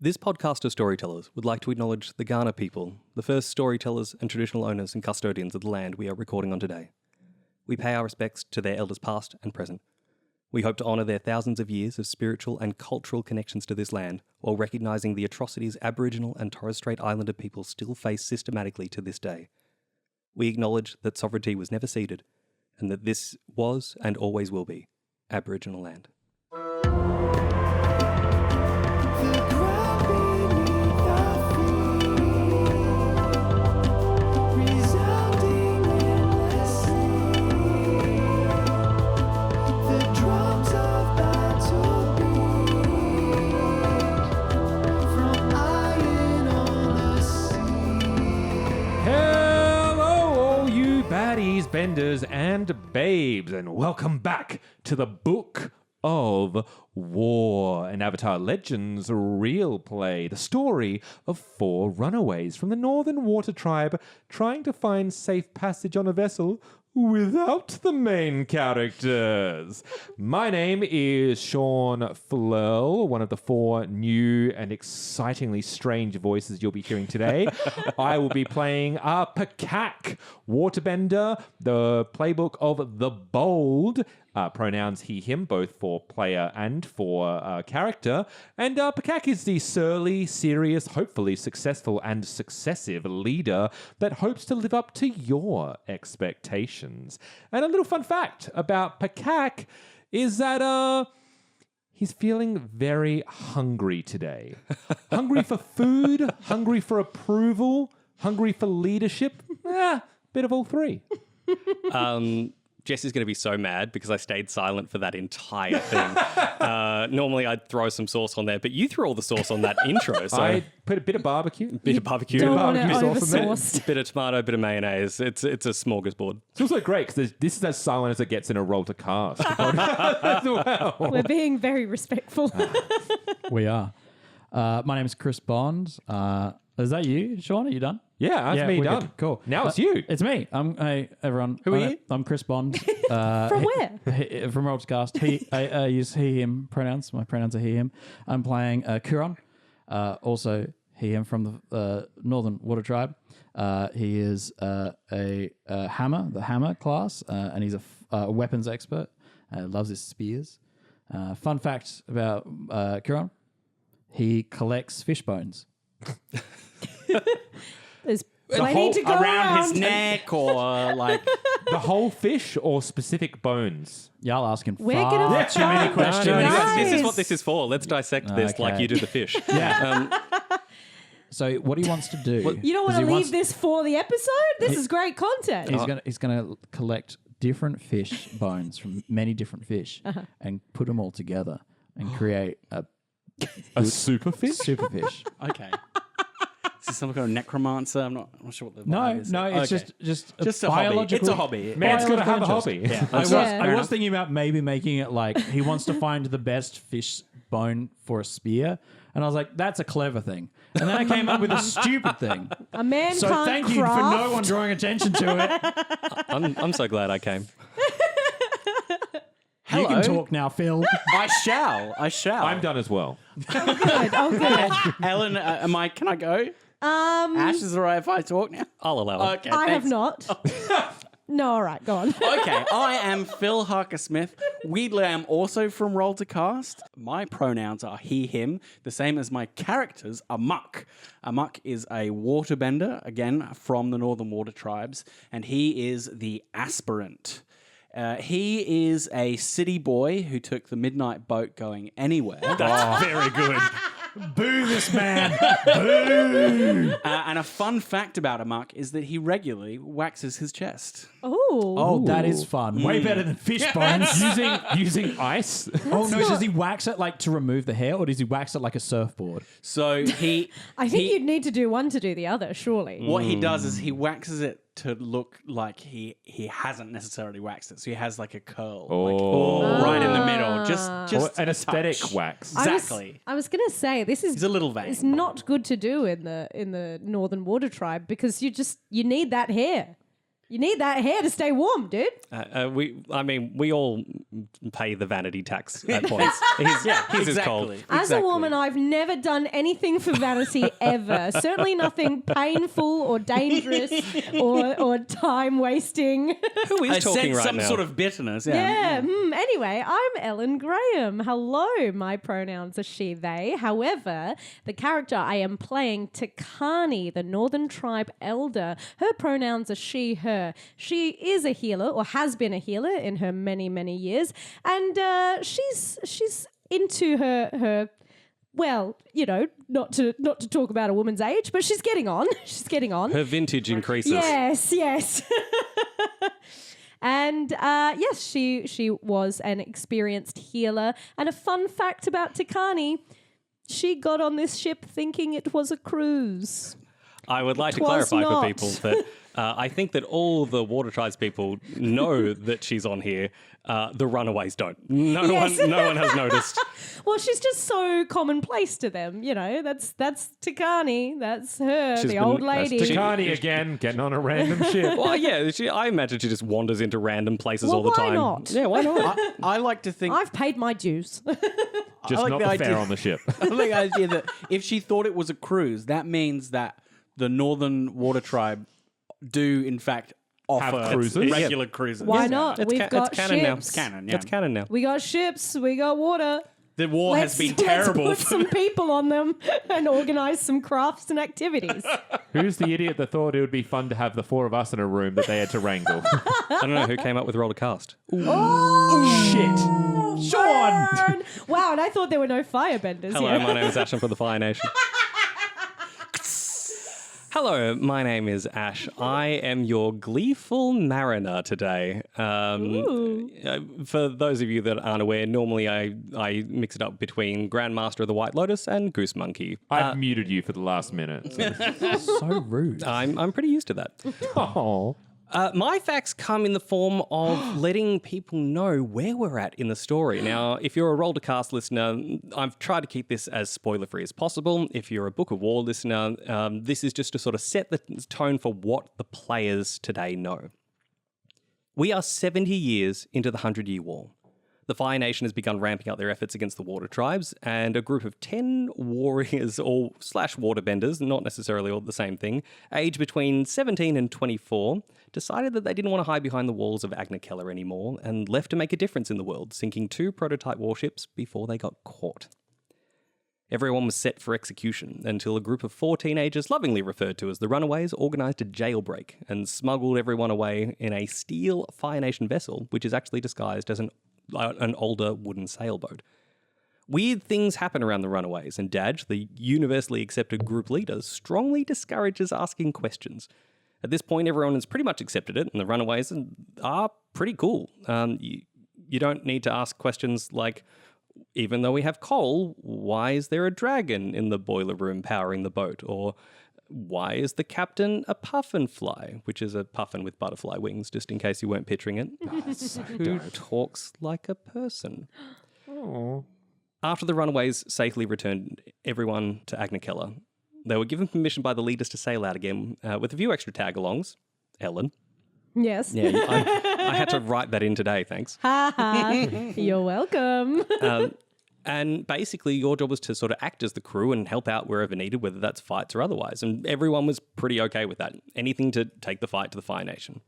This podcast of storytellers would like to acknowledge the Kaurna people, the first storytellers and traditional owners and custodians of the land we are recording on today. We pay our respects to their elders past and present. We hope to honour their thousands of years of spiritual and cultural connections to this land, while recognising the atrocities Aboriginal and Torres Strait Islander people still face systematically to this day. We acknowledge that sovereignty was never ceded, and that this was and always will be Aboriginal land. Benders and babes, and welcome back to the Book of War, an Avatar Legends real play, the story of 4 runaways from the Northern Water Tribe trying to find safe passage on a vessel without the main characters. My name is Sean Flierl, one of the 4 new and excitingly strange voices you'll be hearing today. I will be playing PAKAK, Waterbender, the playbook of the Bold, pronouns he, him, both for player and for character. And PAKAK is the surly, serious, hopefully successful and successive leader that hopes to live up to your expectations. And a little fun fact about PAKAK is that he's feeling very hungry today. Hungry for food, hungry for approval, hungry for leadership. Bit of all 3. Jess is going to be so mad because I stayed silent for that entire thing. Normally I'd throw some sauce on there, but you threw all the sauce on that intro. So I put a bit of barbecue. Bit of barbecue. Don't want barbecue it sauce on over-sauced. Bit of tomato, bit of mayonnaise. It's a smorgasbord. It's also great because this is as silent as it gets in a roll to cast. As well. We're being very respectful. We are. My name is Chris Bond. Is that you, Sean? Are you done? Yeah, that's me wicked. done. Cool. Now it's you. It's me. Hey, everyone. Who are you? I'm Chris Bond. From where? From Roleplaying. I use he, him pronouns. My pronouns are he, him. I'm playing Kuron. Also he, him from the Northern Water Tribe. He is a hammer, the hammer class, and he's a weapons expert. Loves his spears. Fun fact about Kuron. He collects fish bones. There's plenty to go around his neck or like The whole fish or specific bones? Y'all asking We're far gonna too many find questions. out. this is Nice. what this is for. Let's dissect this like Okay. you do the fish. Yeah. So what he wants to do? You don't want is to he leave this for the episode? This is great content. He's gonna collect different fish bones from many different fish and put them all together and create a super fish? super fish. Okay. Is this some kind of necromancer? I'm not sure what the No, vibe is. no, it's Okay. just a hobby. biological. It's a hobby. Man's got to have a biological hobby. Yeah. I was Yeah. thinking about maybe making it like he wants to find the best fish bone for a spear, and I was like, that's a clever thing. And then I came up with a stupid thing. A man So can't thank you for craft. no one drawing attention to it. I'm so glad I came. You can Hello? talk now, Phil. I shall. I'm done as well. Good. Oh, good. Ellen, can I go? Ash, is it all right if I talk now? I'll allow it. Okay, I have thanks. not. No, all right, go on. Okay, I am Phil Harker-Smith. Weirdly, I'm also from Roll to Cast. My pronouns are he, him, the same as my characters, AMAK. AMAK is a waterbender, again, from the Northern Water Tribes, and he is the Aspirant. He is a city boy who took the midnight boat going anywhere. That's very good. Boo this man. And a fun fact about AMAK is that he regularly waxes his chest. Oh. That is fun. Way better than fish bones. Using ice? Oh no! not- Does he wax it like to remove the hair, or does he wax it like a surfboard? So I think you'd need to do one to do the other, surely. what he does is he waxes it to look like he hasn't necessarily waxed it. So he has like a curl like, right in the middle. Just An aesthetic touch. wax. Exactly. I was going to say, this is He's a little vain. It's not good to do in the Northern Water Tribe because you need that hair. You need that hair to stay warm, dude. We all pay the vanity tax at points. He's as cold. As a woman, I've never done anything for vanity ever. Certainly nothing painful or dangerous or time wasting. Who is I talking sense right some now? sort of bitterness. Yeah. Anyway, I'm Ellen Graham. Hello. My pronouns are she, they. However, the character I am playing, TIKAANI, the Northern Tribe Elder, her pronouns are she, her. She is a healer, or has been a healer in her many, many years. And she's into her well, you know, not to talk about a woman's age, but she's getting on. She's getting on. Her vintage increases. Yes. And yes, she was an experienced healer. And a fun fact about TIKAANI, she got on this ship thinking it was a cruise. I would like to Twas clarify for not. people that I think that all the Water Tribes people know that she's on here. The Runaways don't. No one has noticed. Well, she's just so commonplace to them, you know. That's TIKAANI. That's her, She's the been- old that's lady. TIKAANI again, getting on a random ship. Well, yeah, I imagine she just wanders into random places Well, all the why time. not? Yeah, why not? I like to think. I've paid my dues. Just I like not the the idea- fare on the ship. I like the idea that if she thought it was a cruise, that means that the Northern Water Tribe do, in fact, offer cruises? regular cruises. Why not? It's We've got it's canon now. ships. It's canon, yeah. It's canon now. We got ships. We got water. The war has been terrible. Let's put some people on them and organise some crafts and activities. Who's the idiot that thought it would be fun to have the four of us in a room that they had to wrangle? I don't know who came up with roll to cast. Shit. Sean! Burn. Wow, and I thought there were no firebenders Hello, here. my name is Ash. I'm from the Fire Nation. Hello, my name is Ash. I am your gleeful mariner today. For those of you that aren't aware, normally I mix it up between Grandmaster of the White Lotus and Goose Monkey. I've muted you for the last minute. So rude. I'm pretty used to that. Oh. My facts come in the form of letting people know where we're at in the story. Now, if you're a Roll to Cast listener, I've tried to keep this as spoiler-free as possible. If you're a Book of War listener, this is just to sort of set the tone for what the players today know. We are 70 years into the 100-Year War. The Fire Nation has begun ramping up their efforts against the Water Tribes, and a group of 10 warriors or slash waterbenders, not necessarily all the same thing, aged between 17 and 24, decided that they didn't want to hide behind the walls of Agna anymore and left to make a difference in the world, sinking 2 prototype warships before they got caught. Everyone was set for execution until a group of 4 teenagers, lovingly referred to as the Runaways, organised a jailbreak and smuggled everyone away in a steel Fire Nation vessel, which is actually disguised as an older wooden sailboat. Weird things happen around the Runaways, and Dadge, the universally accepted group leader, strongly discourages asking questions. At this point, everyone has pretty much accepted it, and the Runaways are pretty cool. You don't need to ask questions like, even though we have coal, why is there a dragon in the boiler room powering the boat? Or why is the captain a puffin fly, which is a puffin with butterfly wings, just in case you weren't picturing it. Who talks like a person? Oh. After the Runaways safely returned everyone to Agna, they were given permission by the leaders to sail out again with a few extra tag-alongs. Ellen. Yes. Yeah, I had to write that in today, thanks. Ha ha. You're welcome. And basically, your job was to sort of act as the crew and help out wherever needed, whether that's fights or otherwise. And everyone was pretty okay with that. Anything to take the fight to the Fire Nation.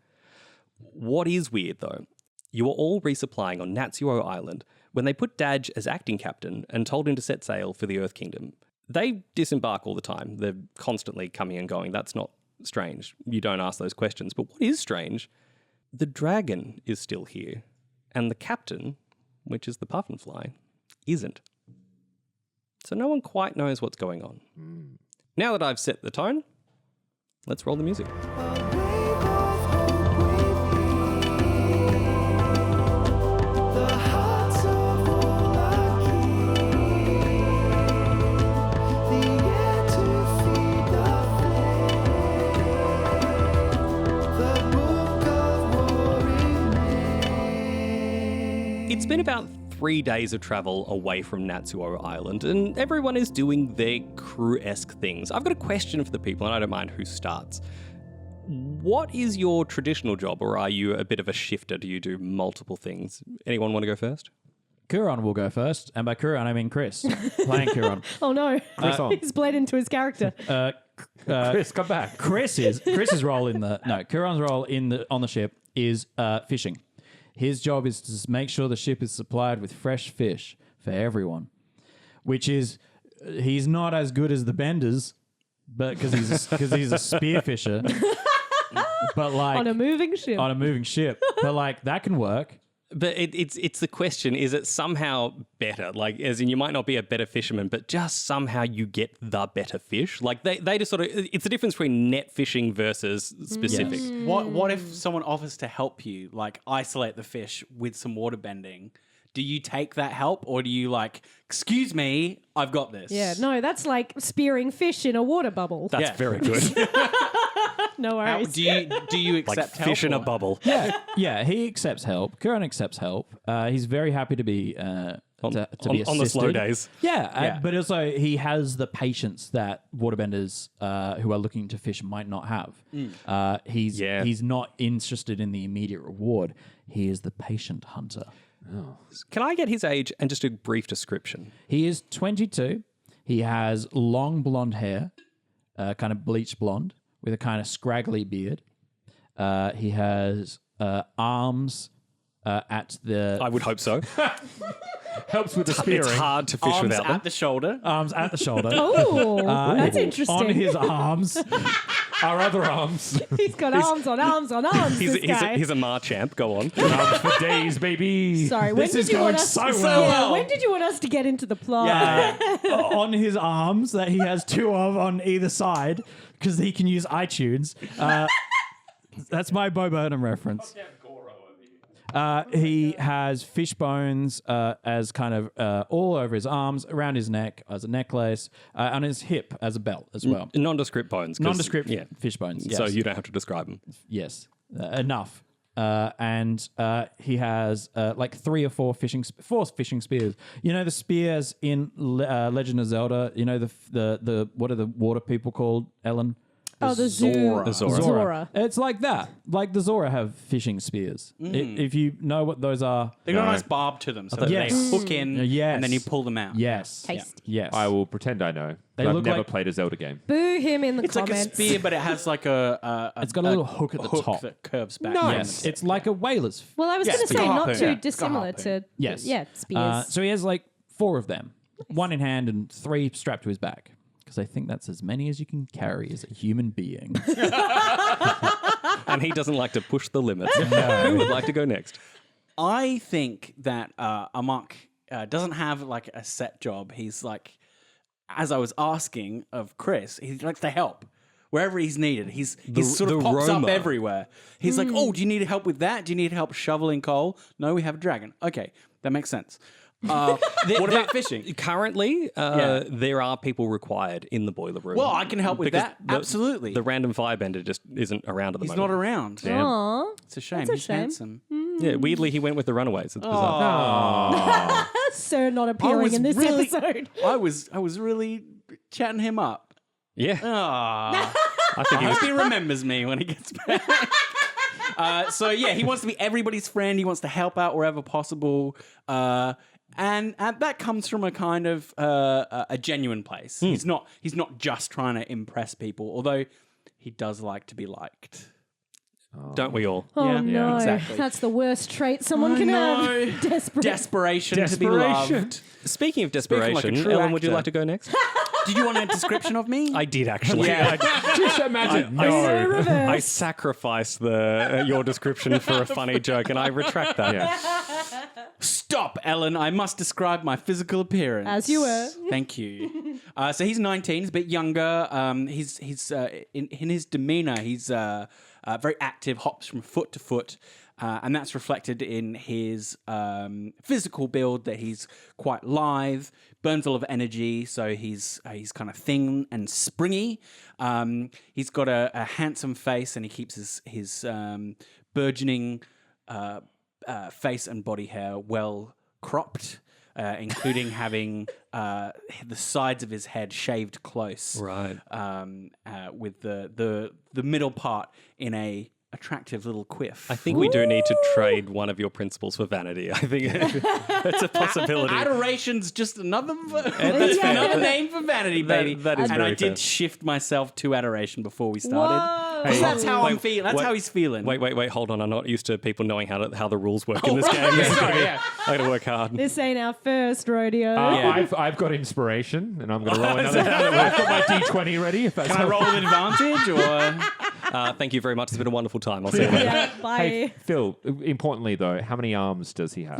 What is weird, though, you were all resupplying on Natsuo Island when they put Dadge as acting captain and told him to set sail for the Earth Kingdom. They disembark all the time. They're constantly coming and going. That's not strange. You don't ask those questions. But what is strange, the dragon is still here. And the captain, which is the puffin fly, isn't. So no one quite knows what's going on. Now that I've set the tone, let's roll the music. It's been about 3 days of travel away from Natsuo Island, and everyone is doing their crew-esque things. I've got a question for the people, and I don't mind who starts. What is your traditional job, or are you a bit of a shifter? Do you do multiple things? Anyone want to go first? Kuron will go first, and by Kuron I mean Chris, playing Kuron. Oh no, on. he's bled into his character. Chris, come back. Chris's role Kuron's role on the ship is fishing. His job is to make sure the ship is supplied with fresh fish for everyone, which is he's not as good as the benders, but because he's a spear fisher. But like On a moving ship. But like that can work. But it's the question, is it somehow better? Like, as in, you might not be a better fisherman, but just somehow you get the better fish. Like, they just sort of, it's the difference between net fishing versus specific. Yes. What if someone offers to help you, like isolate the fish with some waterbending? Do you take that help, or do you like, excuse me, I've got this? Yeah, no, that's like spearing fish in a water bubble. That's Yeah. very good. No How, worries. do you accept Like help? fish in a or- bubble. Yeah, he accepts help. Kuron accepts help. He's very happy to be to be assisted. on the slow days. Yeah, but also he has the patience that waterbenders who are looking to fish might not have. He's not interested in the immediate reward. He is the patient hunter. Can I get his age and just a brief description? He is 22. He has long blonde hair, kind of bleach blonde, with a kind of scraggly beard. He has arms at the I would hope so. Helps with the It's spearing. hard to fish Arms without at them. the shoulder. arms at the shoulder. Oh, that's interesting. On his arms, Our other arms. He's got arms on arms on arms. He's this guy. a Marchamp. Go on. Arms for days, baby. Sorry, when This did is you want going us? so Yeah, well. when did you want us to get into the plot? on his arms that he has two of on either side because he can use iTunes. That's my Bo Burnham reference. He has fish bones as kind of all over his arms, around his neck as a necklace, on his hip as a belt as well. Nondescript bones. 'cause- Nondescript Yeah. fish bones. Yes. So you don't have to describe them. Yes, enough. And he has like 3 or 4 four fishing spears. You know the spears in Legend of Zelda. You know the what are the water people called, Ellen? Oh, the Zora. Zora. Zora. It's like that. Like the Zora have fishing spears. If you know what those are, They got a nice barb to them, so that Yes. they hook in, Yes. and then you pull them out. yes, Tasty. yes. I will pretend I know. They But I've look never like- played a Zelda game. Boo him in the It's like comments. a spear, but it has like a It's got a little hook at the top. that curves back. Yes, it's like a whaler's. Well, I was Yeah, going it's to say got a not harpoon. too Yeah, it's got a dissimilar harpoon. to Yes. yeah, spears. So he has like 4 of them, 1 in hand and 3 strapped to his back. Because I think that's as many as you can carry as a human being. And he doesn't like to push the limits. Who would like to go next? I think that AMAK doesn't have like a set job. He's like, as I was asking of Chris, he likes to help wherever he's needed. He's sort of the pops roamer. up everywhere. He's like, oh, do you need help with that? Do you need help shoveling coal? No, we have a dragon. Okay, that makes sense. What about fishing? Currently, Yeah. there are people required in the boiler room. Well, I can help with Because that. Absolutely. The random firebender just isn't around at the He's moment. not around. Aw. It's a shame. That's a He's shame. handsome. Yeah, weirdly, he went with the runaways. It's bizarre. Sir not appearing in this episode. I was really chatting him up. Yeah, Ah. I think I he was. hope he remembers me when he gets back. So yeah, he wants to be everybody's friend. He wants to help out wherever possible, and that comes from a kind of a genuine place. He's not just trying to impress people, although he does like to be liked. Don't we all? Oh Yeah, no, exactly. that's the worst trait someone I can know. have. Desperate. Desperation to be loved. Speaking of Speaking like a desperation, true Ellen, would you actor. like to go next? Did you want a description of me? I did actually. Just imagine. So reverse. I sacrificed your description for a funny joke, and I retract that. Yeah. Stop, Ellen. I must describe my physical appearance. As you were. Thank you. So he's 19. He's a bit younger. He's in his demeanor. He's very active, hops from foot to foot. And that's reflected in his physical build, that he's quite lithe, burns a lot of energy, so he's kind of thin and springy. He's got a handsome face, and he keeps his burgeoning face and body hair well cropped. including having the sides of his head shaved close, Right. with the middle part in a attractive little quiff. I think we do need to trade one of your principles for vanity. I think it's a possibility. Adoration's just another fair. another name for vanity, baby. that is and very I fair. did shift myself to adoration before we started. Whoa. 'Cause that's how I'm Wait, feeling. That's wait, how he's feeling. Wait, hold on. I'm not used to people knowing how the rules work in this right. game. This is Sorry, gonna be- yeah. I gotta work hard. This ain't our first rodeo. Yeah. I've got inspiration, and I'm going to roll another. I've got my D20 ready. If that's Can I roll with advantage or? Thank you very much. It's been a wonderful time. I'll see you later. Yeah, bye. Hey, Phil, importantly though, how many arms does he have?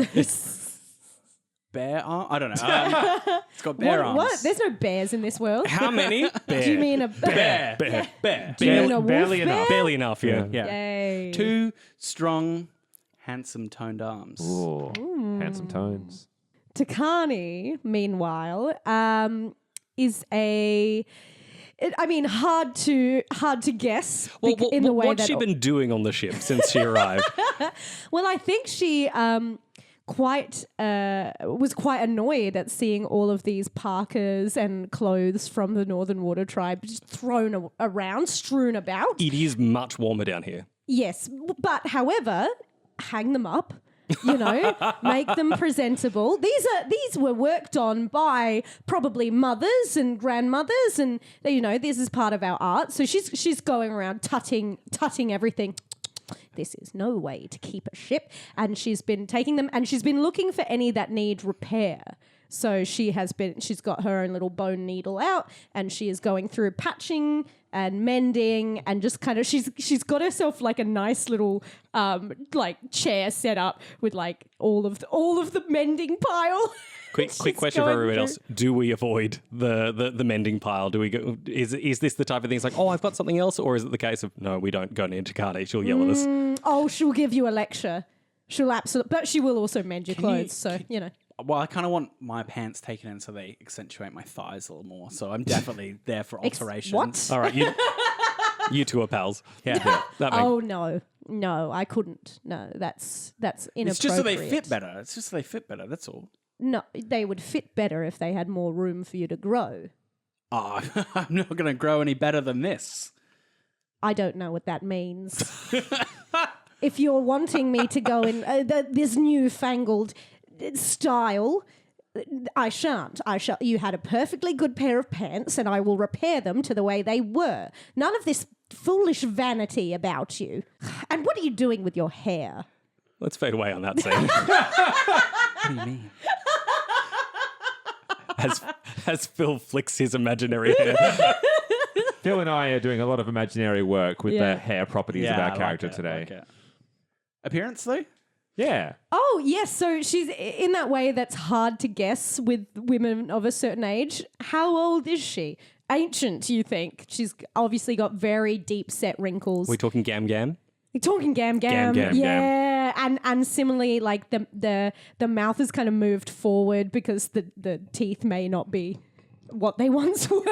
Bear arm? I don't know. It's got bear arms. What? There's no bears in this world. How many? Do you mean a bear? Bear. Do you mean a wolf barely bear? enough. Barely enough, yeah. Yeah. Yay. Two strong, handsome, toned arms. Ooh, handsome tones. TIKAANI, meanwhile, is hard to guess Well, in the way what's that she been doing on the ship since she arrived? Well, I think she was quite annoyed at seeing all of these parkas and clothes from the Northern Water Tribe just thrown around, strewn about. It is much warmer down here. Yes, but however, hang them up. Make them presentable. These were worked on by probably mothers and grandmothers, and this is part of our art. So she's going around tutting everything. This is no way to keep a ship, and she's been taking them, and she's been looking for any that need repair. So she's got her own little bone needle out, and she is going through patching and mending, and just kind of she's got herself like a nice little chair set up with like all of the mending pile. Quick She's question for going everyone through- else: do we avoid the mending pile? Do we go? Is this the type of thing? It's like, oh, I've got something else, or is it the case of no, we don't go near TIKAANI? She'll yell at us. Oh, she'll give you a lecture. She'll absolutely, but she will also mend your clothes. Well, I kind of want my pants taken in so they accentuate my thighs a little more. So I'm definitely there for alterations. What? All right, you two are pals. Yeah. That makes, Oh no, I couldn't. No, that's inappropriate. It's just so they fit better. It's just so they fit better. That's all. No, they would fit better if they had more room for you to grow. Oh, I'm not going to grow any better than this. I don't know what that means. If you're wanting me to go in this newfangled style, I shan't. You had a perfectly good pair of pants, and I will repair them to the way they were. None of this foolish vanity about you. And what are you doing with your hair? let's fade away on that scene. What do you mean? As Phil flicks his imaginary hair. Phil and I are doing a lot of imaginary work with Yeah. the hair properties of I our like character it, I today. like it. Appearance, though? Yeah. Oh, yes. So she's in that way that's hard to guess with women of a certain age. How old is she? Ancient, you think? She's obviously got very deep set wrinkles. We talking Gam Gam? You're talking Gam Gam. Gam Gam. Yeah. And similarly, like the mouth is kind of moved forward because the teeth may not be what they once were.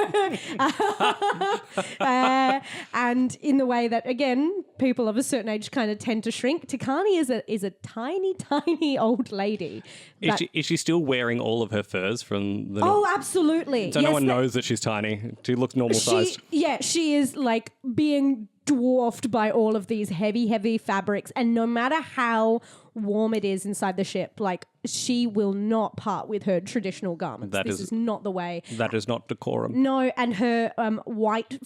And in the way that, again, people of a certain age kind of tend to shrink. TIKAANI is a tiny, tiny old lady. Is she still wearing all of her furs from the... Oh, absolutely. So no one knows that she's tiny. She looks normal sized. She is like being dwarfed by all of these heavy, heavy fabrics. And no matter how warm it is inside the ship, like she will not part with her traditional garments. This is not the way. That is not decorum. No, and her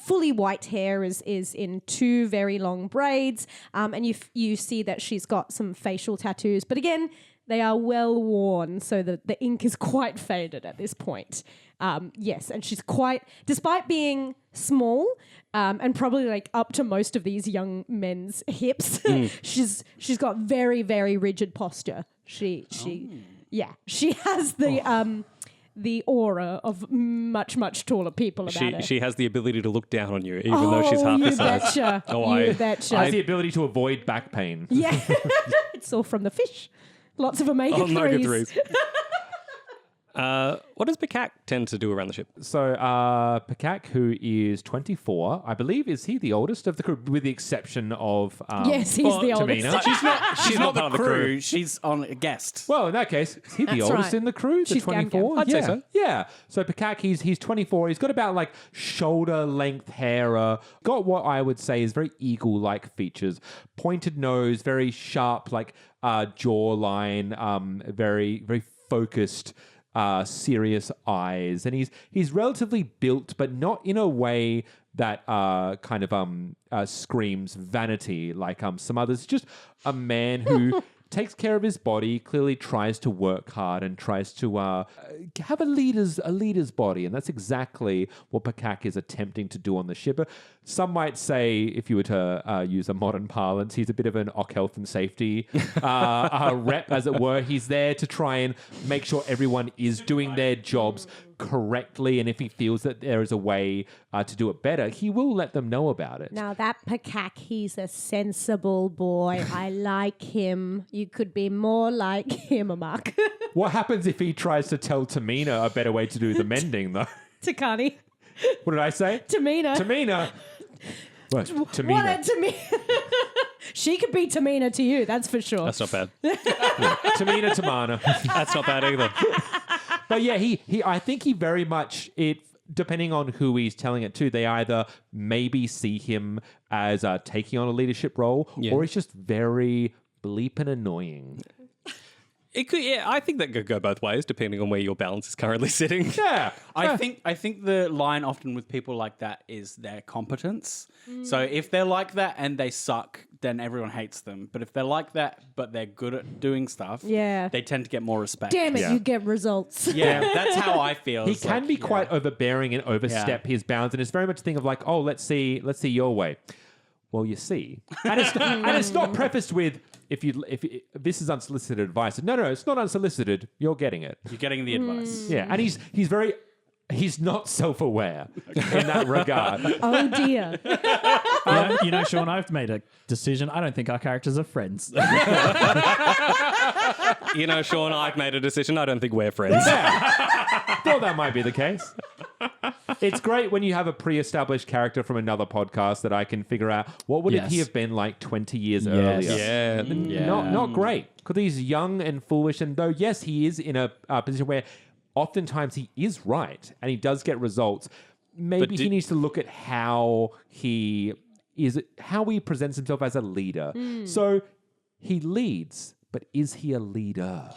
fully white hair is in two very long braids. And you see that she's got some facial tattoos. But again, they are well worn, so the ink is quite faded at this point. Yes, and she's quite, despite being small and probably like up to most of these young men's hips, she's got very, very rigid posture. She has the aura of much, much taller people about her. She has the ability to look down on you, even though she's half you your size. betcha. You betcha. Has the ability to avoid back pain. Yeah, it's all from the fish. Lots of omega-3s. Omega-3s. What does PAKAK tend to do around the ship? So PAKAK, who is 24, I believe, is he the oldest of the crew, with the exception of Yes, he's the oldest. Tamina? She's not part the of the crew. crew. She's on a guest. Well, in that case, is he the That's oldest right. in the crew? The She's 24? Gam-Gam. I'd say so. Yeah. So PAKAK, he's 24. He's got about like shoulder length hair. Got what I would say is very eagle-like features. Pointed nose, very sharp, like jawline, very, very focused, serious eyes. And he's relatively built, but not in a way that kind of screams vanity like some others. Just a man who takes care of his body, clearly tries to work hard and tries to have a leader's body. And that's exactly what PAKAK is attempting to do on the ship. Some might say, if you were to use a modern parlance, he's a bit of an OC health and safety rep, as it were. He's there to try and make sure everyone is doing their jobs correctly. And if he feels that there is a way to do it better, he will let them know about it. Now that PAKAK, he's a sensible boy. I like him. You could be more like him, AMAK. What happens if he tries to tell Tamina a better way to do the mending, though? TIKAANI. What did I say? Tamina. Tamina. What? What Tamina. a Tamina. She could be Tamina to you, that's for sure. That's not bad. Tamina Tamana. That's not bad either. But yeah, he I think he very much, depending on who he's telling it to, they either maybe see him as taking on a leadership role, or he's just very bleep and annoying. It could, yeah, I think that could go both ways, depending on where your balance is currently sitting. Yeah. I think the line often with people like that is their competence. So if they're like that and they suck, then everyone hates them. But if they're like that but they're good at doing stuff, Yeah. they tend to get more respect. Damn it, Yeah. you get results. Yeah, that's how I feel. He It's can like, be quite overbearing and overstep his bounds, and it's very much a thing of like, oh, let's see your way. Well, you see, and it's not prefaced with if this is unsolicited advice. No, it's not unsolicited. You're getting it. You're getting the advice. Yeah, and he's not self-aware in that regard. Oh dear. You know, Sean, I've made a decision. I don't think our characters are friends. You know, Sean, I've made a decision. I don't think we're friends. Thought that might be the case. It's great when you have a pre-established character from another podcast that I can figure out what would he have been like 20 years earlier. Yeah. Not great, because he's young and foolish, and though yes, he is in a position where oftentimes he is right and he does get results. Maybe he needs to look at how he presents himself as a leader. So he leads, but is he a leader?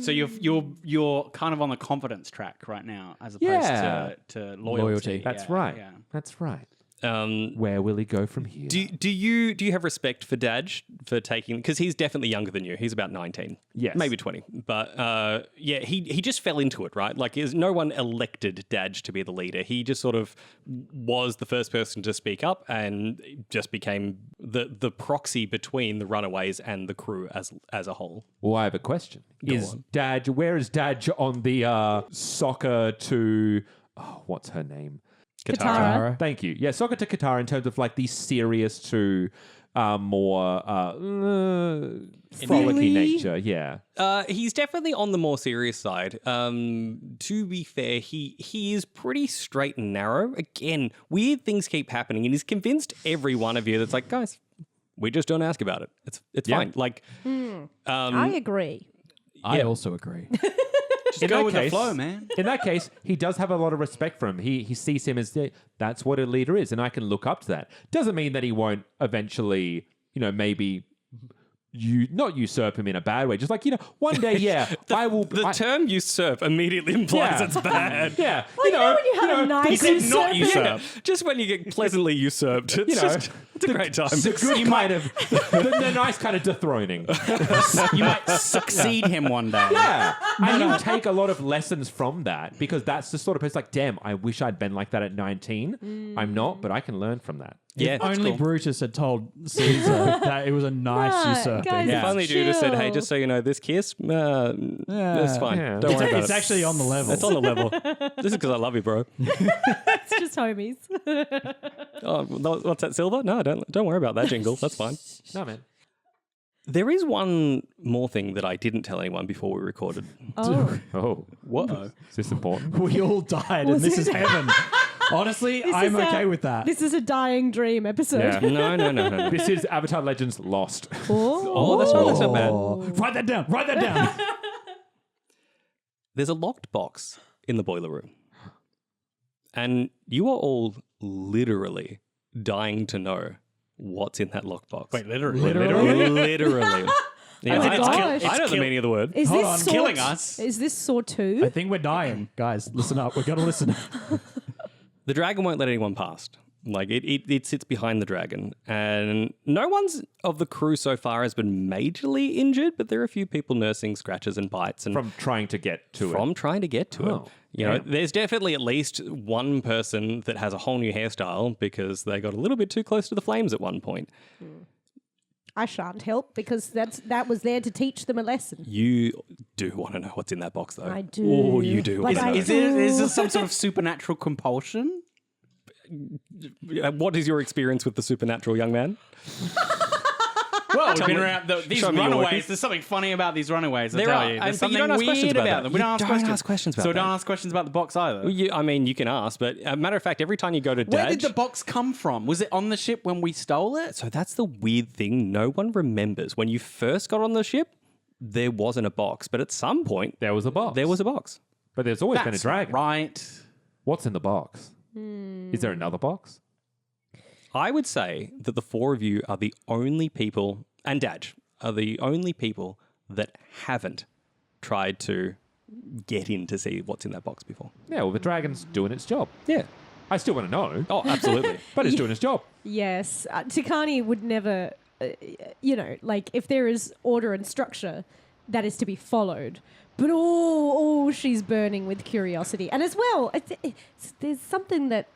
So you're kind of on the confidence track right now, as opposed to loyalty. That's Yeah, right. yeah. That's right. Um, Where will he go from here? do you have respect for Dadge for taking, because he's definitely younger than you. He's about 19. Yes. Maybe 20. But he just fell into it, right? Like no one elected Dadge to be the leader. He just sort of was the first person to speak up and just became the proxy between the runaways and the crew as a whole. Well, I have a question. Where is Dadge on the soccer to what's her name? Katara. Thank you. Yeah, soccer to Katara in terms of like the serious to more frolicky nature. Yeah. He's definitely on the more serious side. To be fair, he is pretty straight and narrow. Again, weird things keep happening, and he's convinced every one of you that's like, guys, we just don't ask about it. It's fine. Like, I agree. I also agree. Just go with the flow, man. In that case, he does have a lot of respect for him. He sees him as that's what a leader is, and I can look up to that. Doesn't mean that he won't eventually, maybe not usurp him in a bad way. Just like, one day, I will. the term usurp immediately implies it's bad. Yeah. Well, you know when you have a nice He said not usurper? usurp. Just when you get pleasantly usurped. It's it's a great time. The good kind of, the nice kind of dethroning. You might succeed him one day. Yeah. And he'll take a lot of lessons from that, because that's the sort of person like, damn, I wish I'd been like that at 19. I'm not, but I can learn from that. Yeah, If only Brutus had told Caesar that it was a nice usurping. guys, If only Judas said, "Hey, chill. just so you know, this kiss, that's fine. Yeah. Don't worry about It's it. actually on the level. It's on the level. This is because I love you, bro. It's just homies. Oh, what's that, silver? No, don't worry about that jingle. That's fine. No, man. There is one more thing that I didn't tell anyone before we recorded. Oh. Oh, What? is this important? We all died, and this is heaven. Honestly, I'm okay with that. This is a dying dream episode. Yeah. No. This is Avatar Legends Lost. Oh, that's not bad. Write that down. Write that down. There's a locked box in the boiler room. And you are all literally dying to know what's in that locked box. Wait, literally. Literally. Yeah, my I gosh. know the meaning of the word. Is Hold this on. Saw Killing us. Is this Saw 2? I think we're dying. Guys, listen up. We've got to listen. The dragon won't let anyone past. Like, it sits behind the dragon. And no one's of the crew so far has been majorly injured, but there are a few people nursing scratches and bites. And From trying to get to it. trying to get to it. Oh, You know, damn. there's definitely at least one person that has a whole new hairstyle because they got a little bit too close to the flames at one point. I shan't help because that was there to teach them a lesson. You do want to know what's in that box, though. I do. Oh, you do. Like, wanna I know. Is this some sort of supernatural compulsion? What is your experience with the supernatural, young man? Well, we've been around these show me your runaways. weapons. There's something funny about these runaways. I There tell are, you, and- there's but you something don't ask questions weird about about that. them. We You don't ask don't questions. ask questions about So we don't that. ask questions about the box either. I mean, you can ask, but matter of fact, every time you go to Where did Dadge... the box come from? Was it on the ship when we stole it? So that's the weird thing. No one remembers. When you first got on the ship, there wasn't a box. But at some point, There was a box. there was a box. But there's always been a That's dragon. right. What's in the box? Is there another box? I would say that the four of you are the only people, and Dadge, are the only people that haven't tried to get in to see what's in that box before. Yeah, well, the dragon's doing its job. Yeah. I still want to know, Oh, absolutely. but it's doing its job. Yes. TIKAANI would never, like if there is order and structure, that is to be followed. But she's burning with curiosity. And as well, there's something that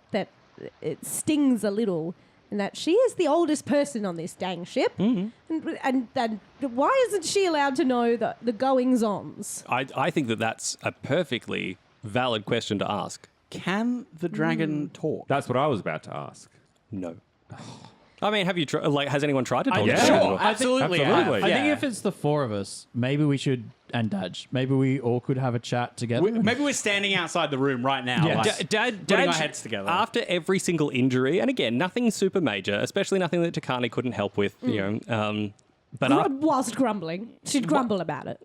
it stings a little in that she is the oldest person on this dang ship. Mm-hmm. And why isn't she allowed to know the goings-ons? I think that that's a perfectly valid question to ask. Can the dragon talk? That's what I was about to ask. No. I mean, have you has anyone tried to talk to yeah. the Sure. dragon? Absolutely. Absolutely. I think if it's the four of us, maybe we should, and Dadge, maybe we all could have a chat together. Maybe we're standing outside the room right now. Yeah. like, putting our heads together. After every single injury, and again, nothing super major, especially nothing that TIKAANI couldn't help with, you know. But Whilst grumbling. She'd grumble about it.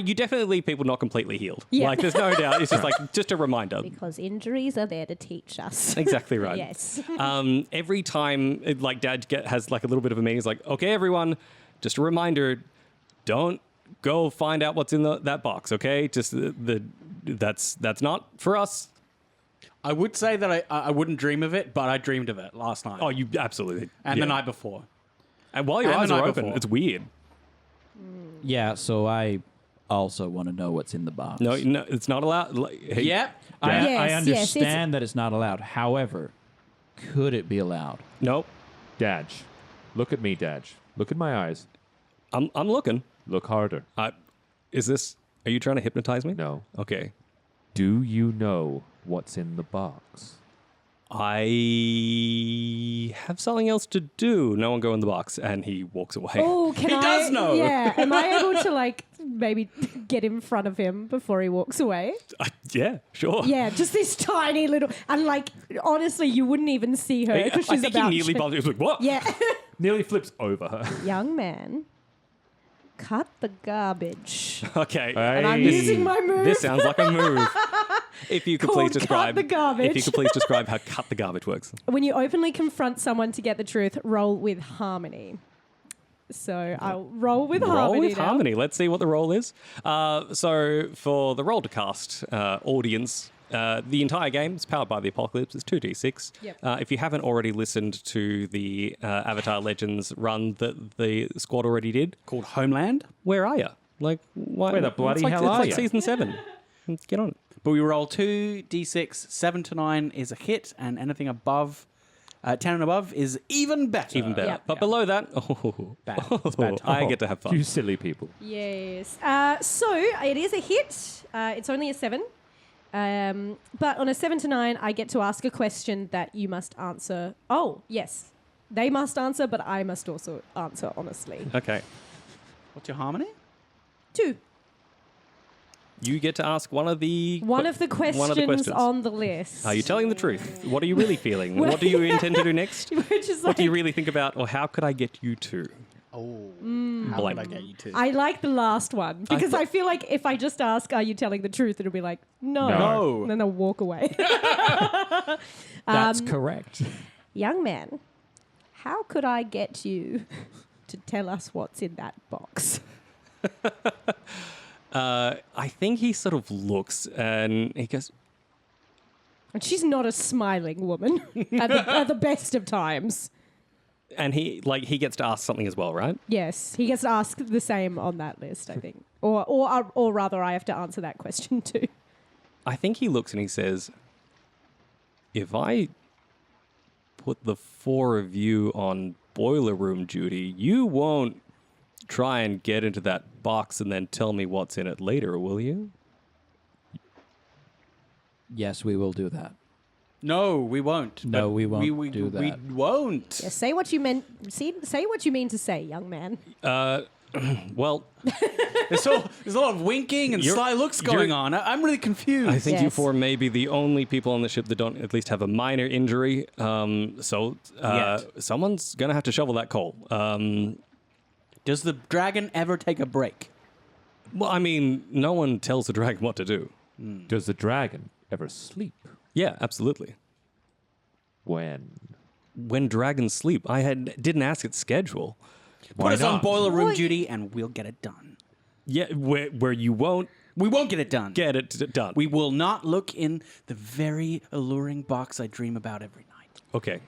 you definitely leave people not completely healed. Yeah. Like, there's no doubt. It's just like, just a reminder. Because injuries are there to teach us. Exactly right. Yes. Every time, like, Dad has like a little bit of a meeting, he's like, okay, everyone, just a reminder, don't go find out what's in that box, okay? Just that's not for us. I would say that I wouldn't dream of it, but I dreamed of it last night. Oh, you absolutely. and yeah. the night before. And while your and eyes the are night open, before. it's weird. Yeah, so I also want to know what's in the box. No, it's not allowed. Like, hey, Yep. I Yes, understand that it's not allowed. However, could it be allowed? Nope. Dadge. Look at me, Dadge. Look at my eyes. I'm looking. Look harder. Are you trying to hypnotize me? No. Okay. Do you know what's in the box? I have something else to do. No one go in the box. And he walks away. Oh, can He I? does know. Yeah. Am I able to like maybe get in front of him before he walks away? Yeah, sure. Yeah, just this tiny little, and like honestly, you wouldn't even see her because I she's think about. he nearly bumped. He was like, what? Yeah, Nearly flips over her. young man, cut the garbage. Okay. And I'm using my move. This sounds like a move. If you could Called please describe cut the garbage. If you could please describe how cut the garbage works. When you openly confront someone to get the truth, roll with harmony. So I'll roll with harmony. Roll with now. harmony. Let's see what the roll is. So for the roll to cast audience, the entire game is powered by the Apocalypse. It's 2d6. Yep. If you haven't already listened to the Avatar Legends run that the squad already did, Called Homeland. where are you? Like, why? Where the bloody it's like, hell it's are like ya? season 7. Get on it. But we roll 2d6, 7 to 9 is a hit, and anything above 10 and above is even better. Even better. Yeah. But below that, Bad. It's bad. I get to have fun. You silly people. Yes. So it is a hit. It's only a 7. But on a 7 to 9, I get to ask a question that you must answer. Oh, yes. They must answer, but I must also answer honestly. Okay. What's your harmony? 2. You get to ask one of the questions on the list. Are you telling the truth? What are you really feeling? What do you intend to do next? Which is What do you really think about, or how could I get you to? Oh, how Blank. could I get you to? I like the last one because I feel like if I just ask, "Are you telling the truth?" it'll be like, "No," No. and then they'll walk away. That's correct. Young man, how could I get you to tell us what's in that box? I think he sort of looks and he goes, And she's not a smiling woman at the best of times. and he gets to ask something as well, right? Yes, he gets asked the same on that list, I think, or rather, I have to answer that question too. I think he looks and he says, if I put the 4 of you on boiler room duty, you won't try and get into that box and then tell me what's in it later, will you? Yes, we will do that. No, we won't. No, But we won't do We that. won't. Yeah, say what you meant. Say what you mean to say, young man. Well, There's a lot of winking and sly looks going on. I'm really confused. I think you Yes. 4 may be the only people on the ship that don't at least have a minor injury. So someone's going to have to shovel that coal. Does the dragon ever take a break? Well, I mean, no one tells the dragon what to do. Does the dragon ever sleep? Yeah, absolutely. When? When dragons sleep, didn't ask its schedule. Put us on not? boiler room What? duty and we'll get it done. Yeah, where you won't We won't get it done. get it done. We will not look in the very alluring box I dream about every night. Okay.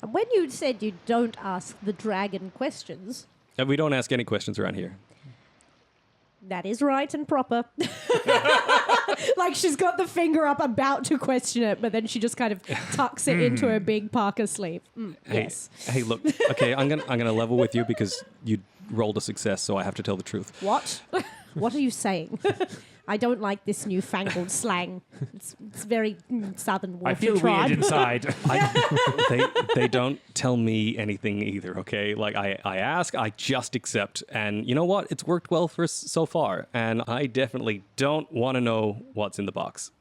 And when you said you don't ask the dragon questions, And we don't ask any questions around here. that is right and proper. Like she's got the finger up about to question it, but then she just kind of tucks it into her big parka sleeve. Yes. Hey, look. Okay, I'm gonna level with you because you rolled a success, so I have to tell the truth. What? What are you saying? I don't like this newfangled slang. It's very southern water I feel tribe. weird inside. They don't tell me anything either, okay? Like, I ask, I just accept. And you know what? It's worked well for us so far. And I definitely don't want to know what's in the box.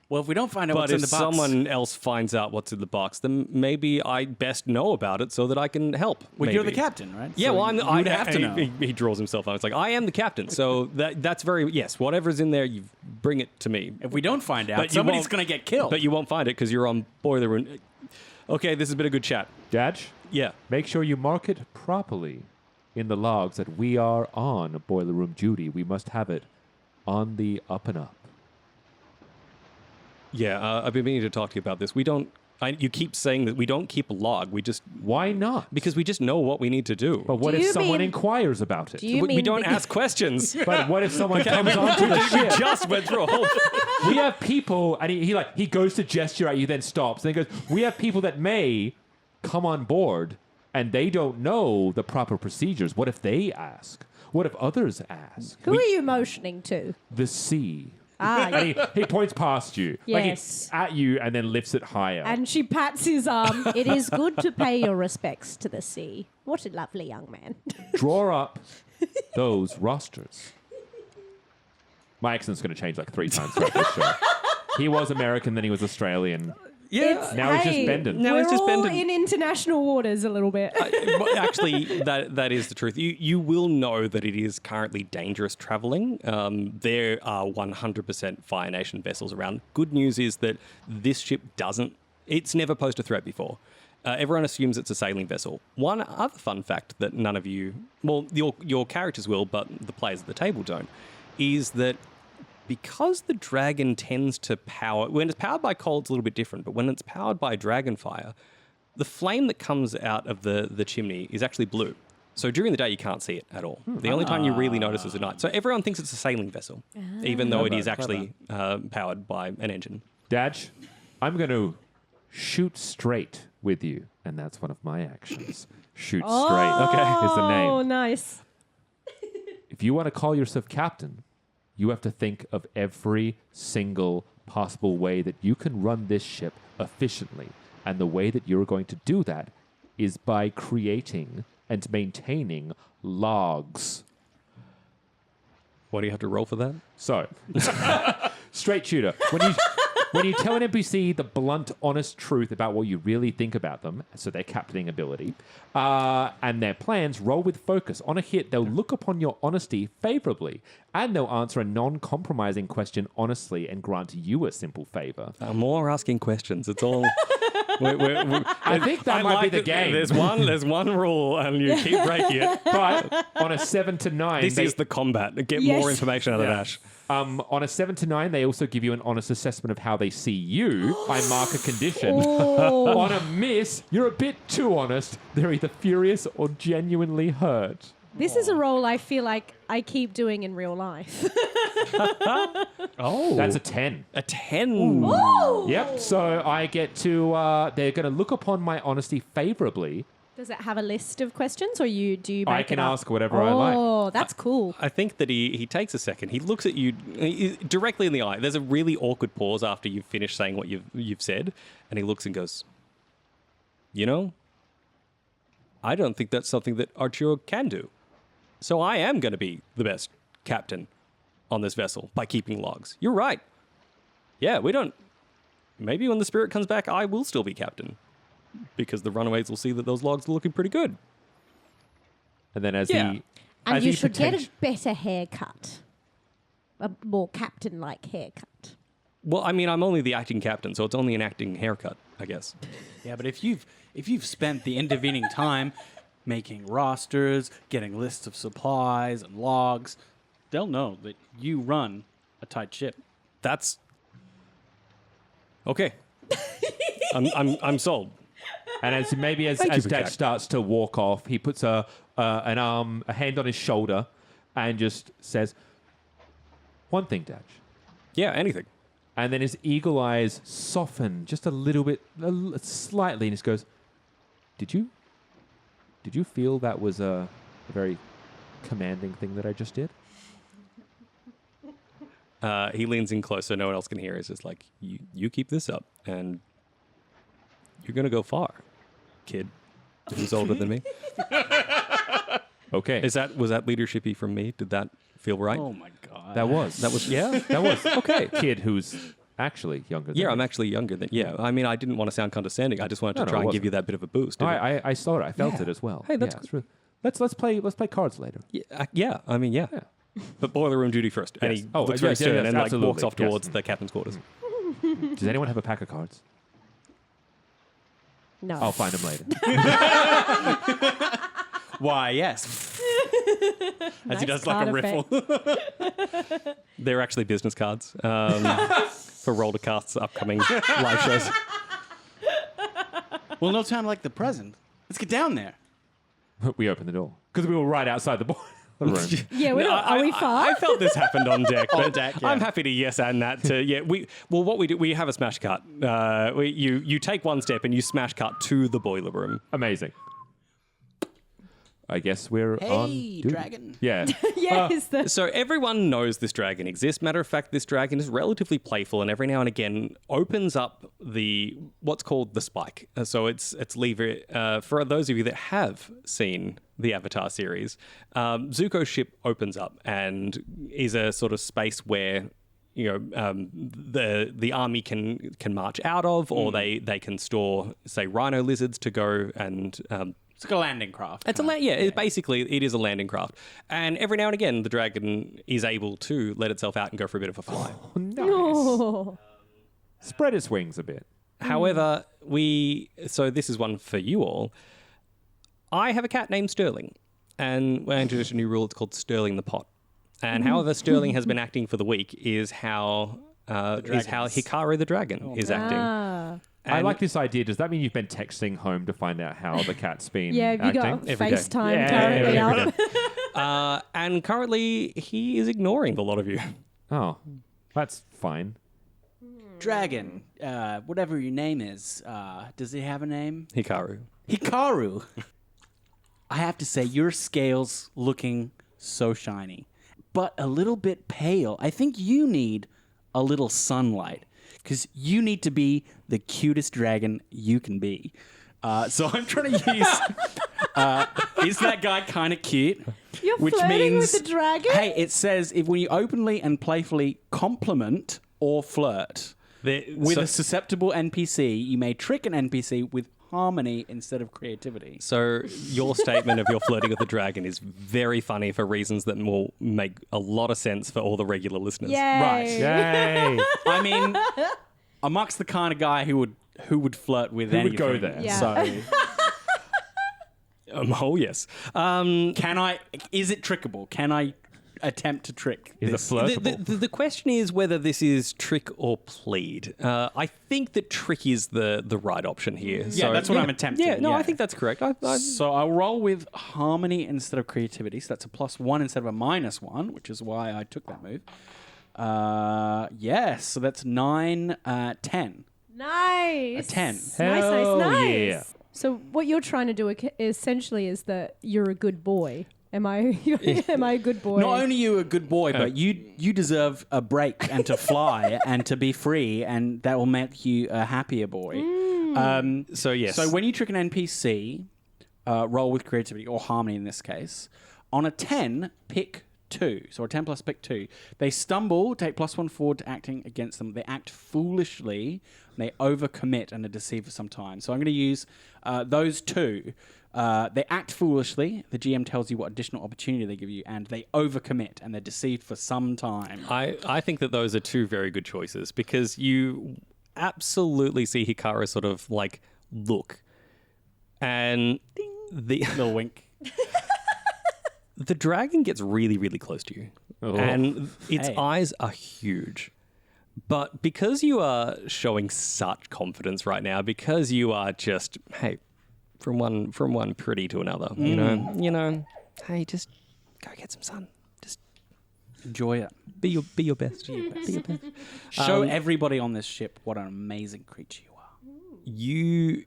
Well, if we don't find out But what's in if the box, someone else finds out what's in the box, then maybe I best know about it so that I can help. well, you're the maybe. captain, right? Yeah, So well, you would have to know. He draws himself out. It's like, I am the captain. So that's very, yes, whatever's in there, you bring it to me. If we don't find out, But you somebody's won't- going to get killed. But you won't find it because you're on boiler room. Okay, this has been a good chat. Dadge, Yeah. make sure you mark it properly in the logs that we are on boiler room duty. We must have it on the up and up. Yeah, I've been meaning to talk to you about this. We don't. You keep saying that we don't keep a log. We just Why not? because we just know what we need to do. But what Do if you someone mean- inquires about it? Do you we mean don't that- ask questions. But what if someone comes onto the We ship? just went through a whole. We have people, and he goes to gesture at you, then stops, and he goes, we have people that may come on board, and they don't know the proper procedures. What if they ask? What if others ask? Who are you motioning to? The sea. Ah, And he points past you. Yes. Like at you, and then lifts it higher. and she pats his arm. It is good to pay your respects to the sea. What a lovely young man. Draw up those rosters. My accent's going to change like 3 times throughout this show. He was American, then he was Australian. It's- Now he's just hey, bending. Now we're he's just all bending. in international waters a little bit. Well, actually, that is the truth. You will know that it is currently dangerous traveling. There are 100% Fire Nation vessels around. Good news is that this ship doesn't. It's never posed a threat before. Everyone assumes it's a sailing vessel. One other fun fact that none of you, well, your characters will, but the players at the table don't, is that because the dragon tends to power, when it's powered by coal, it's a little bit different, but when it's powered by dragon fire, the flame that comes out of the chimney is actually blue. So during the day, you can't see it at all. The only time you really notice is at night. So everyone thinks it's a sailing vessel, even though it is actually powered by an engine. Dadge, I'm going to shoot straight with you, and that's one of my actions. Shoot straight. Okay, is the name. Oh, nice. If you want to call yourself captain, you have to think of every single possible way that you can run this ship efficiently. And the way that you're going to do that is by creating and maintaining logs. What do you have to roll for that? So, straight shooter. When you tell an NPC the blunt, honest truth about what you really think about them, so their captaining ability, and their plans, roll with focus. On a hit, they'll look upon your honesty favorably, and they'll answer a non-compromising question honestly and grant you a simple favor. More asking questions. It's all. I think that might be the game. There's one rule, and you keep breaking it. But on a 7 to 9, This is the combat. Get Yes. more information out of Ash. on a 7 to 9, they also give you an honest assessment of how they see you. I mark a condition. Oh. On a miss, you're a bit too honest. They're either furious or genuinely hurt. This is a role I feel like I keep doing in real life. Oh, That's a 10. a 10. Yep. So I get to. They're going to look upon my honesty favorably. Does it have a list of questions, or do you? I make can it up? ask whatever I like. Oh, that's cool. I think that he takes a second. He looks at you directly in the eye. There's a really awkward pause after you've finished saying what you've said, and he looks and goes, "You know, I don't think that's something that Arturo can do. So I am going to be the best captain on this vessel by keeping logs. You're right. Yeah, we don't. Maybe when the spirit comes back, I will still be captain, because the runaways will see that those logs are looking pretty good." And then as Yeah. he. And as you he should get a potent- better haircut, a more captain-like haircut. Well, I mean, I'm only the acting captain, so it's only an acting haircut, I guess. Yeah, but if you've spent the intervening time making rosters, getting lists of supplies and logs, they'll know that you run a tight ship. That's okay. I'm sold. And as Thank you, Dadge PAKAK. starts to walk off, he puts a hand on his shoulder, and just says, "One thing, Dadge." Yeah, anything. And then his eagle eyes soften just a little bit, slightly, and he just goes, Did you feel that was a very commanding thing that I just did?" He leans in close so no one else can hear. It's just like, you keep this up, and you're gonna go far, kid. Who's older than me? Okay. Was that leadershipy from me? Did that feel right? Oh my god. That was. Yeah, that was okay. Kid who's actually younger than Yeah, me. I'm actually younger than. Yeah, I mean, I didn't want to sound condescending. I just wanted to No, try it and give wasn't. you that bit of a boost. No, I saw it. I felt Yeah. it as well. Hey, that's it's really, let's play cards later. Yeah, I mean, yeah. But boiler room duty first. And Yes. he Oh, looks yeah, very stern yes, and like absolutely. walks off Yes. towards the captain's quarters. Does anyone have a pack of cards? No. I'll find them later. Why, yes. As he does like a card riffle. They're actually business cards for Rollercast's upcoming live shows. Well, no time like the present. Let's get down there. We opened the door because we were right outside the room. Yeah, we're No, not, are we far? I felt this happened on deck. But deck, yeah. I'm happy to yes and that. What we do, we have a smash cut. You take one step and you smash cut to the boiler room. Amazing. I guess we're on. Hey, duty. dragon. Yeah. yeah, is the So everyone knows this dragon exists. Matter of fact, this dragon is relatively playful, and every now and again opens up what's called the spike. So it's lever. For those of you that have seen the Avatar series, Zuko's ship opens up and is a sort of space where the army can march out of, or they can store, say, rhino lizards to go and. It's like a landing craft. It's a basically it is a landing craft, and every now and again the dragon is able to let itself out and go for a bit of a fly. Nice. oh. Spread its wings a bit. However, so this is one for you all. I have a cat named Sterling, and we're introduced a new rule. It's called Sterling the Pot. And however Sterling has been acting for the week is how Hikaru the dragon is acting. Ah. I And- like this idea. Does that mean you've been texting home to find out how the cat's been Yeah, have you acting? got Every day. FaceTime Yeah, currently every up? And currently he is ignoring a lot of you. Oh, that's fine. Dragon, whatever your name is, does it have a name? Hikaru. Hikaru. I have to say, your scales looking so shiny, but a little bit pale. I think you need a little sunlight, because you need to be the cutest dragon you can be. So I'm trying to use Is that guy kind of cute? You're Which flirting means, with the dragon? hey, it says if when you openly and playfully compliment or flirt with a susceptible NPC, you may trick an NPC with harmony instead of creativity. So your statement of you're flirting with the dragon is very funny for reasons that will make a lot of sense for all the regular listeners. Yay. Right. Yay! I mean, Amok's the kind of guy who would flirt with anything. would go there. Yeah. So Oh, yes. can I? Is it trickable? Can I attempt to trick? Is it this? flirtable? The question is whether this is trick or plead. I think that trick is the right option here. Yeah, that's what I'm attempting. Yeah, no, yeah. I think that's correct. So I'll roll with harmony instead of creativity. So that's a +1 instead of a -1, which is why I took that move. Yes, so that's 9, 10. Nice. A 10. Hell Nice. yeah. So what you're trying to do essentially is that you're a good boy. Am I? Am I a good boy? Not only are you a good boy, but you deserve a break and to fly and to be free, and that will make you a happier boy. So, yes. So when you trick an NPC, roll with creativity or harmony in this case. On a 10, pick 2. So a 10 plus pick 2. They stumble, take +1 forward to acting against them. They act foolishly, they overcommit and are deceived for some time. So I'm going to use those 2. They act foolishly. The GM tells you what additional opportunity they give you, and they overcommit and they're deceived for some time. I think that those are two very good choices because you absolutely see Hikaru sort of like look and the Little wink. the dragon gets really, really close to you. Oh. And its Hey. eyes are huge. But because you are showing such confidence right now, because you are just, hey, from one pretty to another, you know, hey, just go get some sun. Just Enjoy it. be your best. Be your best. Show everybody on this ship what an amazing creature you are. You,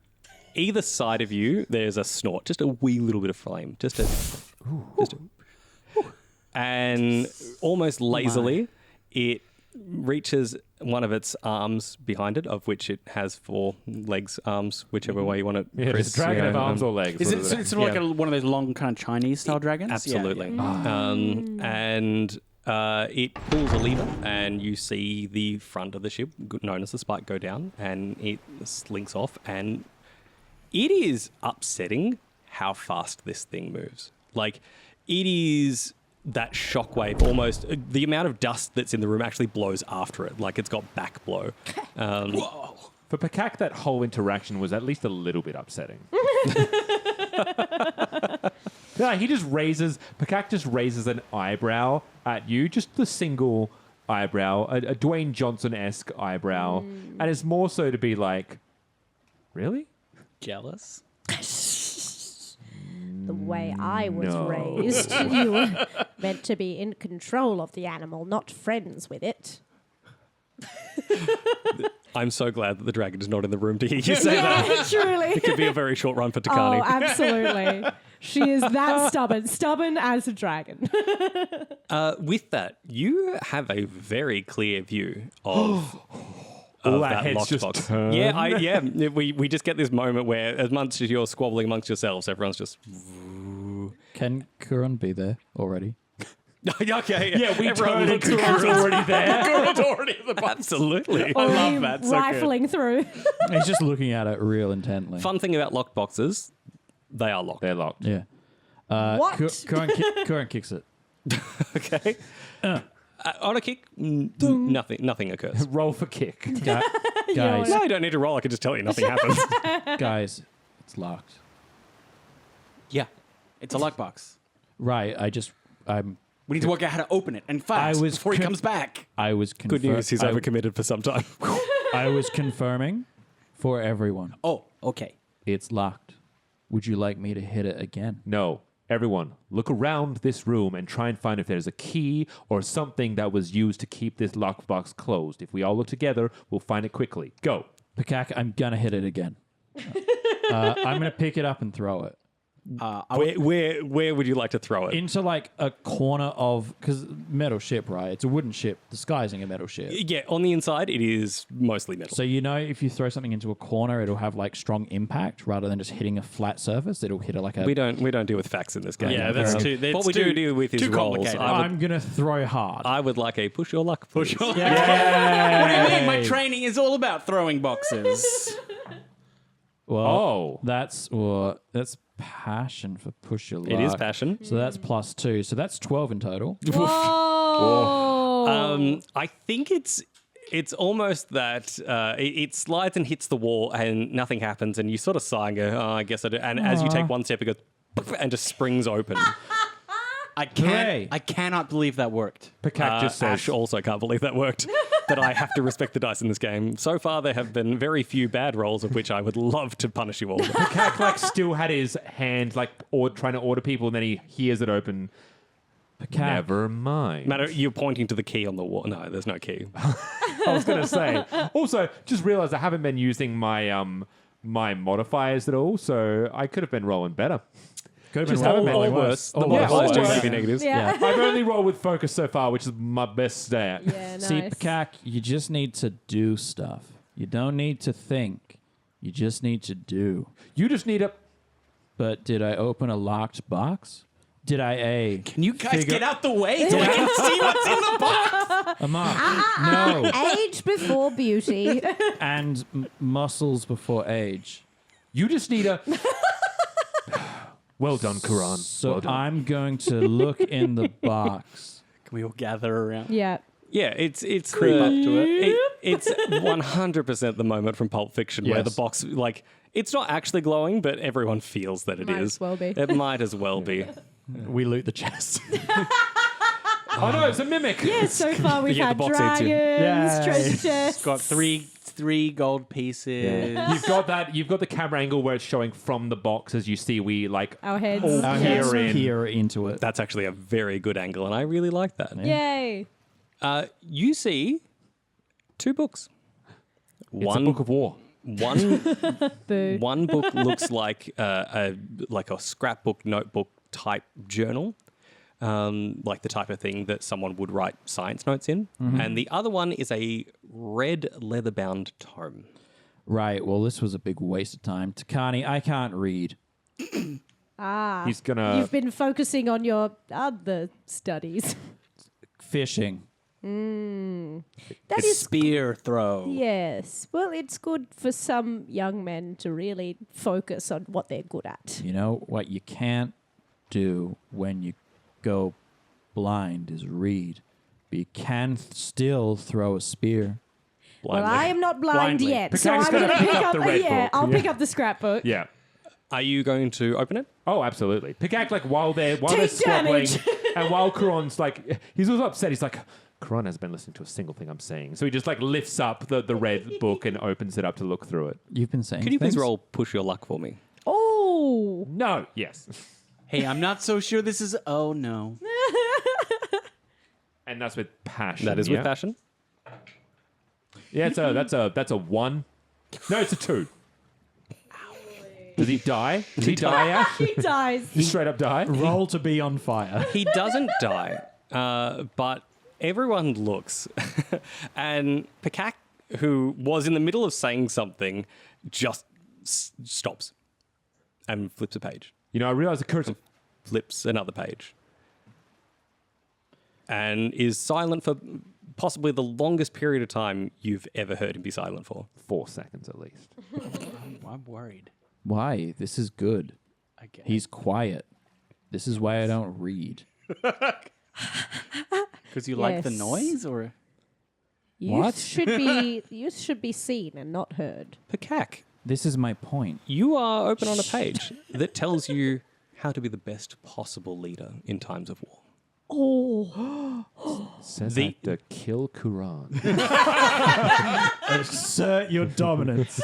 either side of you, there's a snort, just a wee little bit of flame, and almost lazily, it reaches one of its arms behind it, of which it has 4 legs, arms, whichever way you want it. Yeah, Chris, does the dragon you have know, arms or legs? Is What it is it's sort of like one of those long kind of Chinese style dragons? Absolutely. Yeah. And it pulls a lever, and you see the front of the ship, known as the spike, go down, and it slinks off. And it is upsetting how fast this thing moves. Like, it is that shockwave, almost the amount of dust that's in the room actually blows after it. Like, it's got back blow. Whoa. For PAKAK, that whole interaction was at least a little bit upsetting. Yeah, PAKAK just raises an eyebrow at you, just the single eyebrow, a Dwayne Johnson-esque eyebrow, and it's more so to be like, really? Jealous? The way I was No. raised, you were meant to be in control of the animal, not friends with it. I'm so glad that the dragon is not in the room to hear you say that. Yeah, truly. It could be a very short run for Oh, TIKAANI. absolutely. She is that stubborn as a dragon. With that, you have a very clear view of All that our heads just lockbox. turn. Yeah, we just get this moment where, as much as you're squabbling amongst yourselves, everyone's just Can Kuran be there already? okay. Yeah, we everyone turned looks into at it's Kuran's- already there. Kuran's already at the bottom. Absolutely. I love Only that. So good. rifling through. He's just looking at it real intently. Fun thing about lockboxes, they are locked. They're locked. Yeah. What? Kuran kicks it. Okay. On a kick, nothing occurs. Roll for kick. Guys, No, you don't need to roll. I can just tell you nothing happens. guys, it's locked. Yeah. It's a lockbox. Right. We need to work out how to open it and fast I was before he comes back. I was Good news, he's overcommitted for some time. I was confirming for everyone. Oh, okay. It's locked. Would you like me to hit it again? No. Everyone, look around this room and try and find if there's a key or something that was used to keep this lockbox closed. If we all look together, we'll find it quickly. Go. PAKAK, I'm gonna hit it again. I'm gonna pick it up and throw it. Where would you like to throw it? Into like a corner of, because metal ship, right? It's a wooden ship disguising a metal ship. Yeah, on the inside, it is mostly metal. So if you throw something into a corner, it'll have like strong impact rather than just hitting a flat surface. It'll hit it like a. We don't deal with facts in this game. Yeah, that's too. What we do deal with is too rolls. complicated. I'm gonna throw hard. I would like a push your luck. Please. What do you mean? My training is all about throwing boxes. Well, that's passion for push your luck. It is passion. So that's +2. So that's 12 in total. Whoa. I think it's almost that it slides and hits the wall and nothing happens, and you sort of sigh and go, "Oh, I guess I do." And as you take one step, it goes and just springs open. Hooray. I cannot believe that worked. PAKAK just says, Ash also can't believe that worked. But I have to respect the dice in this game. So far, there have been very few bad rolls, of which I would love to punish you all. PAKAK like still had his hand like trying to order people, and then he hears it open. PAKAK. Never mind. Matter, you're pointing to the key on the wall. No, there's no key. I was going to say. Also, just realized I haven't been using my my modifiers at all, so I could have been rolling better. Could have Just been all rolling worse. The All modifiers all do worse. give you negatives. Yeah. I've only rolled with focus so far, which is my best stat. Yeah, nice. See, PAKAK, you just need to do stuff. You don't need to think. You just need to do. You just need a. But did I open a locked box? Did I Can you guys get out the way so I can see what's in the box? AMAK? No. Age before beauty. And muscles before age. You just need a. Well done, Quran. So well done. I'm going to look in the box. Can we all gather around? Yeah. Yeah, it's Creep up to it. It's 100% the moment from Pulp Fiction where the Yes. box, like, it's not actually glowing, but everyone feels that it is. Might as well be. It might as well be. We loot the chest. Oh no, it's a mimic. Yeah, so far we've Yeah, the had box dragons, eats you. treasure chests. Got three gold pieces. You've got the camera angle where it's showing from the box as you see we like Our heads. all Yeah. peer in. Peer into it. That's actually a very good angle, and I really like that. Yay. You see 2 books. It's a book of war. Boo. One book looks like a scrapbook, notebook type journal, like the type of thing that someone would write science notes in. And the other one is a red leather-bound tome. Right. Well, this was a big waste of time. TIKAANI, I can't read. He's gonna. You've been focusing on your other studies. Fishing. That A is spear throw. yes. Well, it's good for some young men to really focus on what they're good at. You know what you can't do when you go blind is read. But you can still throw a spear. Well, I am not blind Blindly. yet, so Pakak's I'm gonna going to pick pick up up. the red Yeah, book. I'll pick up the scrapbook. Yeah. Are you going to open it? Oh, absolutely. PAKAK, like while they're Take squabbling, damage. and while Kuron's like, he's also upset. He's like, Kuron hasn't been listening to a single thing I'm saying. So he just like lifts up the red book and opens it up to look through it. You've been saying Could you please things? roll push your luck for me? Oh, No. Yes. Hey, I'm not so sure this is. Oh no. And that's with passion. That is yeah? with passion. Yeah, that's a 1. No, it's a 2. Does he die? Does he die, Ash? he dies. He straight up die? Roll to be on fire. He doesn't die, but everyone looks. And PAKAK, who was in the middle of saying something, just stops and flips a page. You know, I realize the curse. Flips another page. And is silent for possibly the longest period of time you've ever heard him be silent for. 4 seconds at least. I'm worried. Why? This is good. I guess. He's quiet. This is why I don't read. Because you like the Yes. noise, or What? You should be seen and not heard. PAKAK, This is my point. you are open on a page that tells you how to be the best possible leader in times of war. Says The- I have to kill Kuran. Assert your dominance.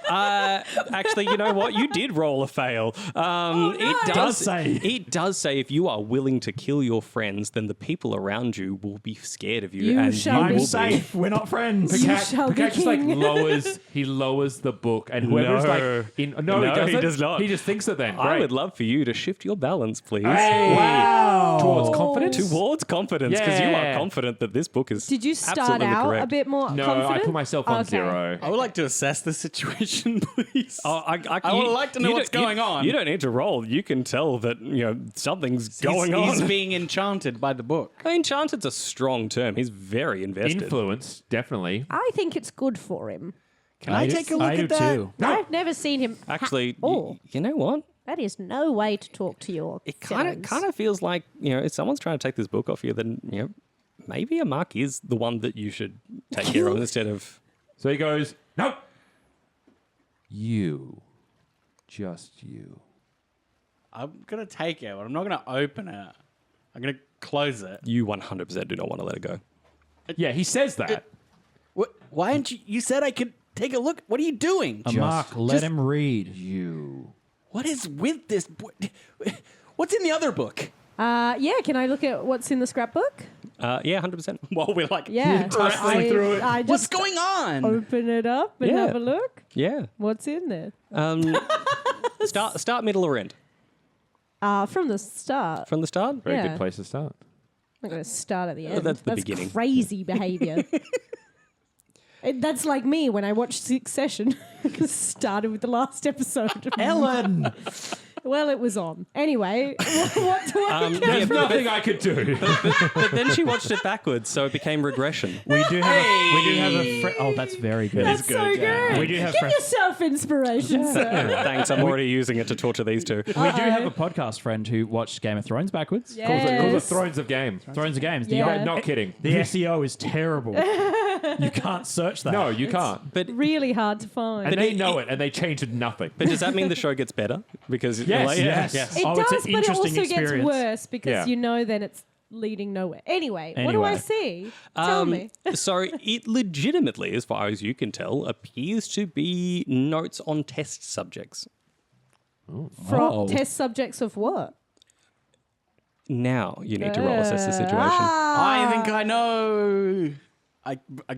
Actually, you know what? You did roll a fail. It does say if you are willing to kill your friends, then the people around you will be scared of you, You and shall you be will safe. We're not friends. You shall be PAKAK just like king. lowers the book, and whoever's No. like, no, No, he he doesn't. does not. He just thinks it. Then I Great. would love for you to shift your balance, please. Hey. Wow. Towards confidence. Towards confidence, because you are Yeah. confident that this book is Did you start absolutely out correct. a bit more No, confident? I put myself on Okay. 0. I would like to assess the situation, please. Oh, I would like to know you what's don't- you- going on. You don't need to roll. You can tell that something's going on. He's being enchanted by the book. Enchanted's a strong term. He's very invested. Influence, definitely. I think it's good for him. Can I take a look I do at that? too. I've never seen him. Actually, Oh, you know what? that is no way to talk to your. It kind of feels like if someone's trying to take this book off you, then maybe AMAK is the one that you should take care of instead of. So he goes, no. You. Just you. I'm going to take it, but I'm not going to open it. I'm going to close it. You 100% do not want to let it go. Yeah, he says that. What? Why aren't you? You said I could take a look. What are you doing? Mark, let him read. You. What is with this? What's in the other book? Yeah, can I look at what's in the scrapbook? Yeah, 100%. Well, we're like Yeah, wrestling through it. I What's just going on? open it up and Yeah. have a look. Yeah. What's in there? Start, middle, or end. From the start. From the start? Very Yeah. good place to start. I'm going to start at the end. that's the beginning. Crazy behavior. That's like me when I watched Succession. Started with the last episode. Ellen. Well, it was on. Anyway, what do I get There's from nothing I could do. But then she watched it backwards, so it became regression. We do have a oh, that's very good. That's so good. We do have Give friends. yourself inspiration, sir. Thanks, I'm already using it to torture these two. We do have a podcast friend who watched Game of Thrones backwards. Yeah. Calls it Yes. Thrones of Game. Thrones of Games. Yeah. But not kidding. The SEO is terrible. You can't search that. No, you can't. But Really hard to find. And they know it, and they changed nothing. But does that mean the show gets better? Because Yes. It Oh, does, it's an but it also interesting gets experience. worse because Yeah. then it's leading nowhere. Anyway, what do I see? Tell me. So it legitimately, as far as you can tell, appears to be notes on test subjects. From test subjects of what? Now you need to roll assess the situation. I think I know.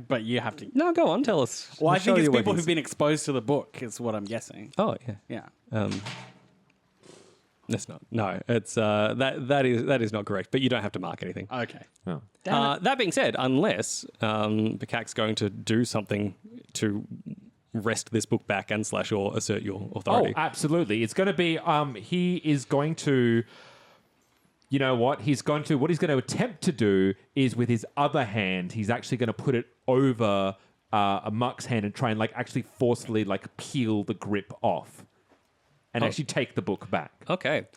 But you have to. No, go on, tell us. Well, I Show think it's your people workings. who've been exposed to the book, is what I'm guessing. Oh yeah. Yeah. It's not. No, it's that is not correct. But you don't have to mark anything. Okay. Oh. That being said, unless PAKAK's going to do something to wrest this book back and / or assert your Oh, authority. absolutely. It's going to be, he is going to, you know what? What he's going to attempt to do is with his other hand, he's actually going to put it over AMAK's hand and try and actually forcefully peel the grip off and actually take the book back. Okay.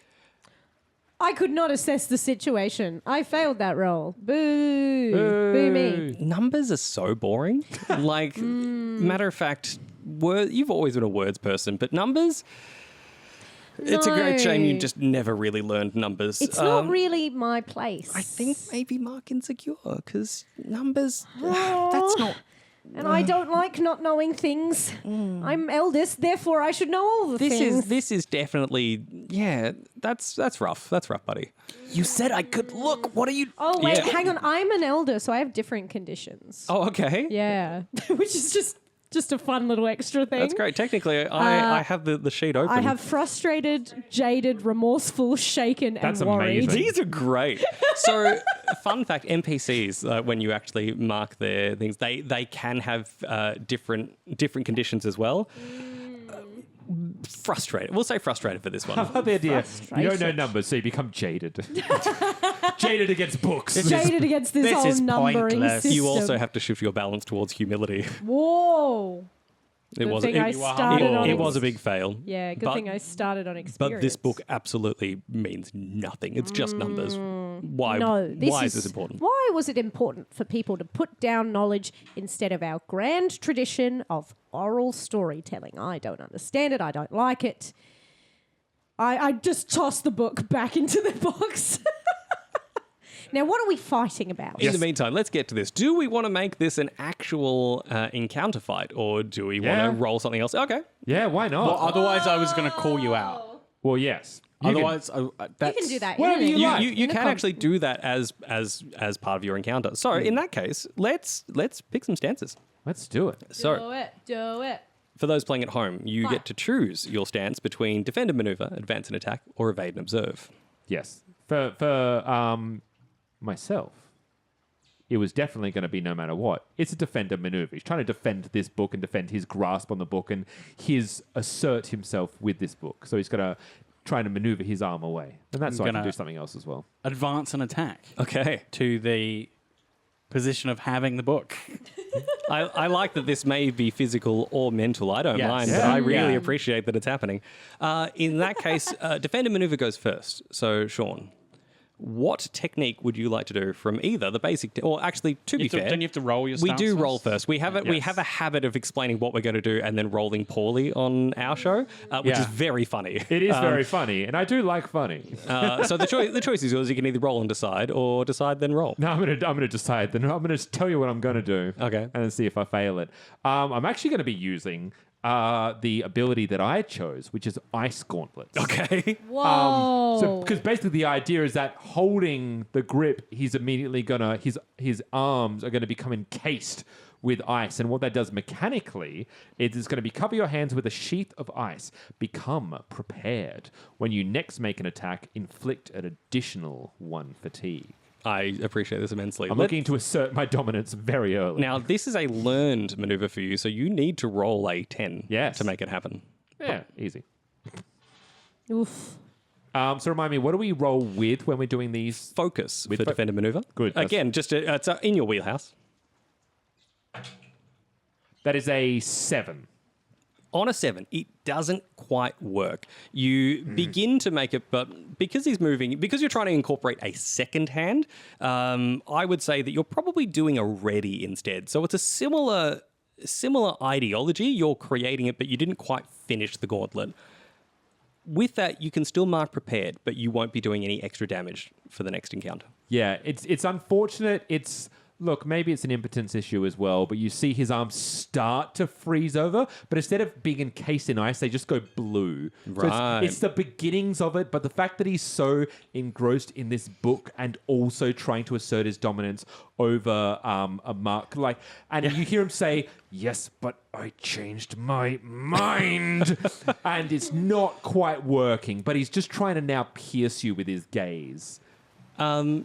I could not assess the situation. I failed that roll. Boo. Boo me. Numbers are so boring. Matter of fact, you've always been a words person, but numbers. It's a great shame you No. just never really learned numbers. It's not really my place. I think maybe Mark Insecure, because numbers, that's not... And I don't like not knowing things. I'm eldest, therefore I should know all the things. This is definitely, yeah, that's rough. That's rough, buddy. You said I could look. What are you? Oh, wait, Yeah. hang on. I'm an elder, so I have different conditions. Oh, okay. Yeah. Which is just a fun little extra thing. That's great. Technically, I have the sheet open. I have frustrated, jaded, remorseful, shaken, That's and worried. amazing. These are great. So, fun fact: NPCs, when you actually mark their things, they can have different conditions as well. Frustrated. We'll say frustrated for this How one. about the idea? You don't know Frustration. numbers, so you become jaded. Jaded against books. Jaded against this this whole is numbering pointless. system. You also have to shift your balance towards humility. Whoa. It Good was thing I it, started it, on it was a big fail. Yeah, good But- thing I started on experience. But this book absolutely means nothing. It's just numbers. Why? No, Why is this important? Why was it important for people to put down knowledge instead of our grand tradition of oral storytelling? I don't understand it. I don't like it. I just tossed the book back into the box. Now, what are we fighting about? In the meantime, let's get to this. Do we want to make this an actual encounter fight, or do we want Yeah. to roll something else? Okay. Yeah, why not? Well, otherwise, I was going to call you out. Well, yes. You can- Otherwise, that's... You can do that. Whatever in you a- like. You in a can com- actually do that as part of your encounter. So in that case, let's pick some stances. Let's do it. So Do it. for those playing at home, you Fire. get to choose your stance between defend and maneuver, advance and attack, or evade and observe. Yes. For myself, it was definitely going to be no matter what. It's a defender maneuver. He's trying to defend this book and defend his grasp on the book and his assert himself with this book. So he's got to try to maneuver his arm away. And that's so I can gonna- do something else as well. Advance and attack Okay. to the position of having the book. I like that this may be physical or mental. I don't Yes. mind, Yeah. but I really Yeah. appreciate that it's happening. In that case, defend and maneuver goes first. So, Sean, what technique would you like to do from either the basic, or actually, to be fair, Don't you have to roll your we stance do first? roll first. We have we Yes. have a habit of explaining what we're going to do and then rolling poorly on our show, which is Yeah. very funny. It is very funny, and I do like funny. So the choice is yours. You can either roll and decide, or decide then roll. No, I'm gonna decide. Then I'm gonna tell you what I'm gonna do. Okay. And then see if I fail it. I'm actually gonna be using the ability that I chose, which is Ice Gauntlets. Okay. Whoa. So, because basically the idea is that holding the grip, he's immediately gonna his arms are gonna become encased with ice, and what that does mechanically is going to be cover your hands with a sheath of ice. Become prepared when you next make an attack. Inflict an additional 1 fatigue. I appreciate this immensely. I'm looking to assert my dominance very early. Now, this is a learned maneuver for you, so you need to roll a 10 Yes. to make it happen. Yeah, easy. Oof. So remind me, what do we roll with when we're doing these? Focus With for defend and maneuver. Good, that's- Again, just it's in your wheelhouse. That is a 7. On a 7, it doesn't quite work. You begin to make it, but because he's moving, because you're trying to incorporate a second hand, I would say that you're probably doing a ready instead. So it's a similar ideology. You're creating it, but you didn't quite finish the gauntlet. With that, you can still mark prepared, but you won't be doing any extra damage for the next encounter. Yeah, it's unfortunate. Look, maybe it's an impotence issue as well, but you see his arms start to freeze over, but instead of being encased in ice, they just go blue. So Right. it's the beginnings of it, but the fact that he's so engrossed in this book and also trying to assert his dominance over AMAK, and you hear him say, "Yes, but I changed my mind," and it's not quite working, but he's just trying to now pierce you with his gaze.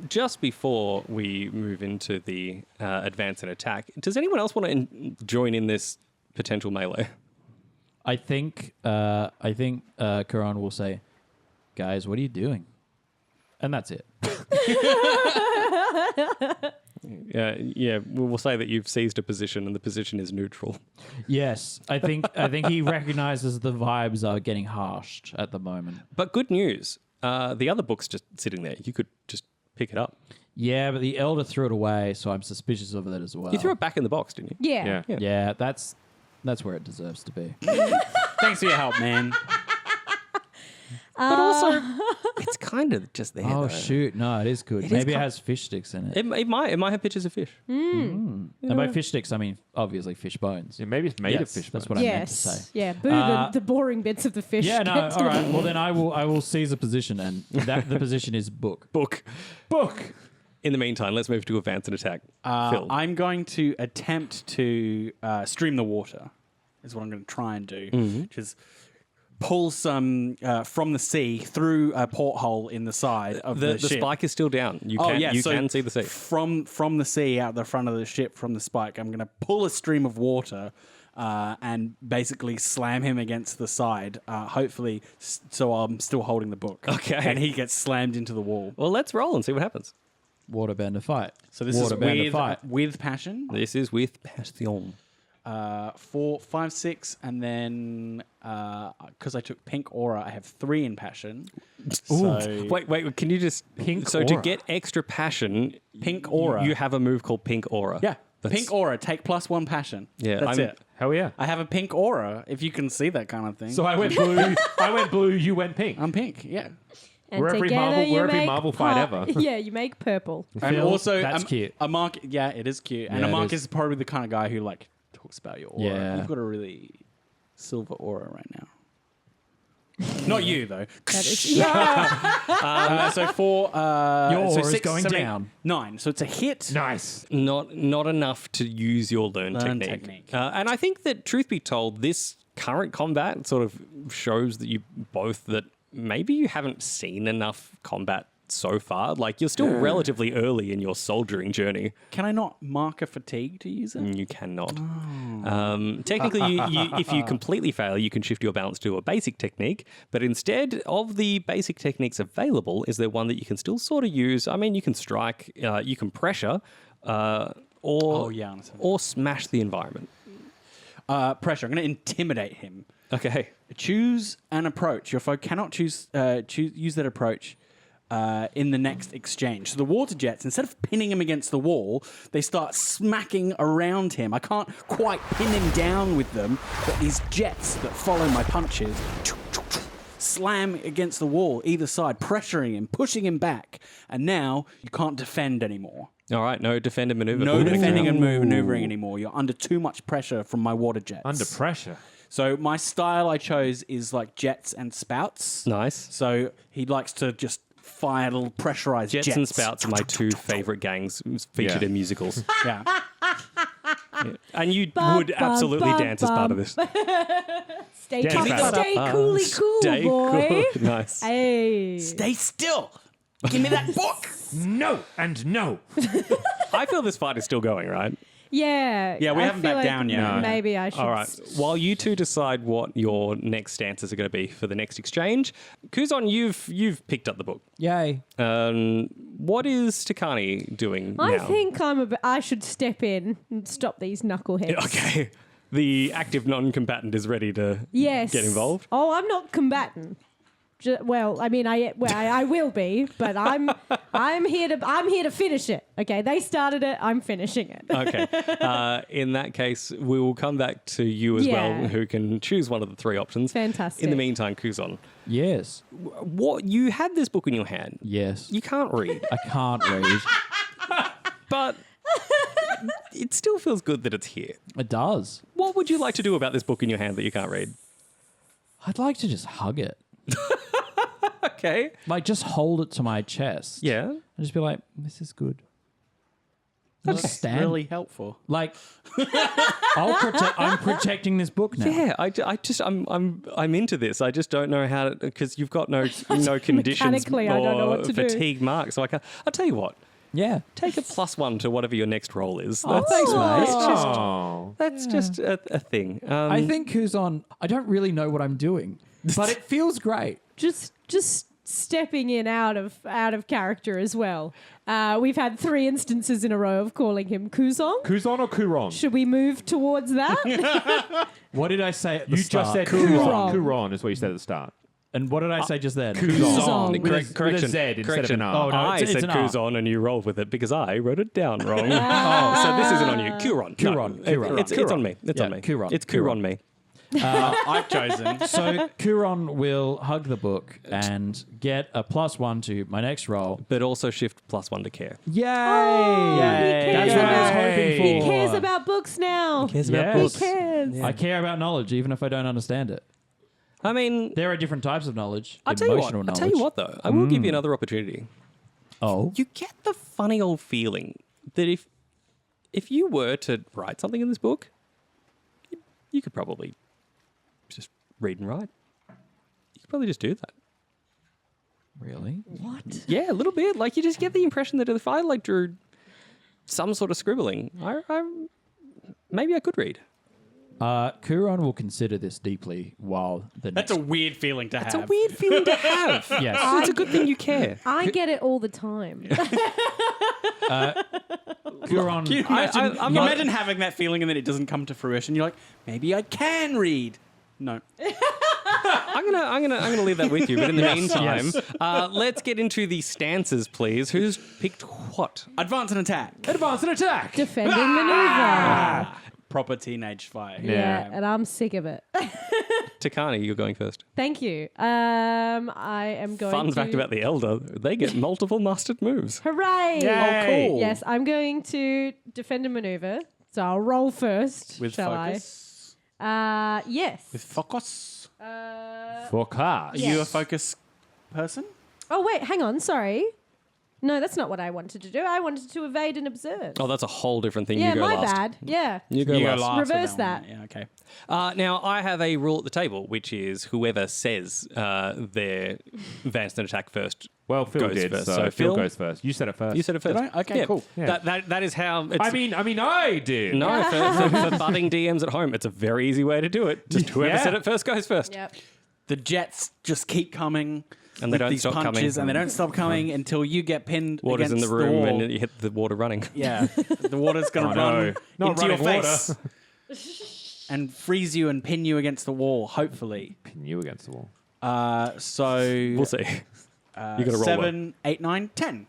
Just before we move into the advance and attack, does anyone else want to join in this potential melee? I think Kuran will say, "Guys, what are you doing?" And that's it. Yeah, we'll say that you've seized a position and the position is neutral. Yes, I think he recognizes the vibes are getting harshed at the moment. But good news, the other book's just sitting there. You could just pick it up. Yeah, but the elder threw it away, so I'm suspicious of it as well. You threw it back in the box, didn't you? Yeah. Yeah, that's where it deserves to be. Thanks for your help, man. But also, it's kind of just there. Oh though. shoot! No, it is good. is Maybe it kind- has fish sticks in it. It might have pictures of fish. And by fish sticks, I mean obviously fish bones. Yeah, maybe it's made of Yes, fish. That's bones. what I meant to say. Yes. Yeah. Boo, the boring bits of the fish. Yeah, no, get to all the- right. Well, then I will seize a position, and the position is book. Book. In the meantime, let's move to advance and attack. Phil. I'm going to attempt to stream the water, is what I'm going to try and do, which is pull some from the sea through a porthole in the side of the the ship. spike is still down. You Oh, can yeah, you so can see the sea. From the sea out the front of the ship, from the spike, I'm going to pull a stream of water and basically slam him against the side, hopefully so I'm still holding the book. Okay. And he gets slammed into the wall. Well, let's roll and see what happens. Waterbender fight. So this Waterbender is fight. with passion. This is with passion. 4, 5, 6, and then because I took pink aura, I have 3 in passion. So Wait, can you just Pink So to aura. get extra passion, Pink aura. you have a move called pink aura. yeah, That's- pink aura, take +1 passion. Yeah, that's I'm- it. Hell yeah. I have a pink aura. If you can see that kind of thing. So I went blue. You went pink. I'm pink. Yeah. And We're every together Marvel- you we're every make Marvel fight ever. Yeah, you make purple. And Phil, also, that's cute. AMAK, yeah, it is cute. And Yeah, it AMAK is. is probably the kind of guy who like talks about your aura. Yeah. You've got a really silver aura right now. Not you though. That is, yeah. So for Your so aura's 6, going 7, 8, down. 9. So it's a hit. Nice. Not enough to use your learn technique. And I think that, truth be told, this current combat sort of shows that you both that maybe you haven't seen enough combat so far. Like, you're still relatively early in your soldiering journey. Can I not mark a fatigue to use it? You cannot. Technically, if you completely fail, you can shift your balance to a basic technique. But instead of the basic techniques available, is there one that you can still sort of use? I mean, you can strike, you can pressure, or smash the environment. Pressure. I'm going to intimidate him. Okay. Choose an approach. Your foe cannot use that approach in the next exchange. So the water jets, instead of pinning him against the wall, they start smacking around him. I can't quite pin him down with them, but these jets that follow my punches slam against the wall either side, pressuring him, pushing him back. And now you can't defend anymore. All right, no defend and maneuver. No defending and maneuvering anymore. You're under too much pressure from my water jets. Under pressure. So my style I chose is like jets and spouts. Nice. So he likes to just fire little pressurized jets. Jets and Spouts are my two favorite gangs featured in musicals. Yeah. And you would absolutely dance as part of this. Stay, Dance stay battle. coolly cool, Stay boy. cool. Nice. Hey. Stay still. Give me that book. No and no. I feel this fight is still going, right? Yeah. Yeah, we I haven't feel backed down yet. No. Maybe I should. All right. While you two decide what your next stances are going to be for the next exchange, Kuzon, you've picked up the book. Yay. What is TIKAANI doing now? I think I should step in and stop these knuckleheads. Okay. The active non-combatant is ready to Yes. get involved. Oh, I'm not combatant. Well, I mean, I will be, but I'm here to finish it. Okay, they started it. I'm finishing it. Okay. In that case, we will come back to you as well, who can choose one of the three options. Fantastic. In the meantime, Kuzon, Yes. what you had this book in your hand. Yes. You can't read, I can't read. but it still feels good that it's here. It does. What would you like to do about this book in your hand that you can't read? I'd like to just hug it. Okay. Like, just hold it to my chest. Yeah. And just be like, this is good. Just stand. Really helpful. Like, I'm protecting this book now. Yeah, I'm into this. I just don't know how to, because you've got no conditions Mechanically, or I don't know what to do. fatigue marks. So I'll tell you what. Yeah. Take a +1 to whatever your next roll is. Oh, thanks, mate. Oh. That's just a thing. I think Kuzon, I don't really know what I'm doing, but it feels great. Just stepping in out of character as well. We've had 3 instances in a row of calling him Kuzon. Kuzon or Kuron? Should we move towards that? What did I say at the You start? just said Kuron. Kuron. Kuron is what you said at the start. And what did I say just then? Kuzon. With a Z instead of an R. Oh, no, I it's said an R. Kuzon and you rolled with it because I wrote it down wrong. So this isn't on you. Kuron. Kuron. No, Kuron. It's on me. It's Yeah, on me. Kuron. It's Kuron me. I've chosen. So Kuron will hug the book and get a +1 to my next roll. But also shift +1 to care. Yay! Yay. That's what I was hoping for. He cares about books now. Cares about He books. cares. I care about knowledge, even if I don't understand it. I mean, There are different types of knowledge. I'll tell you Emotional knowledge. though. I will give you another opportunity. Oh. You get the funny old feeling that if you were to write something in this book, you could probably just read and write. You could probably just do that. Really? What? Yeah, a little bit. Like, you just get the impression that if I drew some sort of scribbling, maybe I could read. Kuron will consider this deeply while the That's next... a weird feeling to have. It's a weird feeling to have. Yes. It's a good thing you care. I get it all the time. Kuron... Can you imagine, I'm you not- imagine having that feeling and then it doesn't come to fruition? You're like, maybe I can read. No. I'm gonna leave that with you. But in the meantime, let's get into the stances, please. Who's picked what? Advance and attack. Advance and attack. Defending maneuver. proper teenage fight. Yeah, and I'm sick of it. TIKAANI, you're going first. Thank you. I am going Fun to... fact about the Elder, they get multiple mastered moves. Hooray! Yay. Oh, cool. Yes, I'm going to defend a maneuver. So I'll roll first, With shall focus. I? Yes. With focus. For cars. Are Yes. you a focus person? Oh, wait, hang on. Sorry. No, that's not what I wanted to do. I wanted to evade and observe. Oh, that's a whole different thing. yeah, You go my last. bad. Yeah. You go You go last. last. with Reverse one. that. Yeah, okay. Now, I have a rule at the table, which is whoever says their advanced and attack first. Well, Phil goes did, first. so So Phil Phil- goes first. You said it first. You said it first. Did I? Okay, cool. Yeah. That is how it's... I mean, I did. No, for budding DMs at home, it's a very easy way to do it. Just whoever Yeah. said it first goes first. Yep. The jets just keep coming. And they with don't these stop punches, coming. and they don't stop coming until you get pinned Water's in against the room wall. and you hit the water running. Yeah, the water's going to Oh, run no. Not into your running face and freeze you and pin you against the wall. Hopefully, Pin you against the wall. so We'll see. You got to roll 7, 8, 9, 10.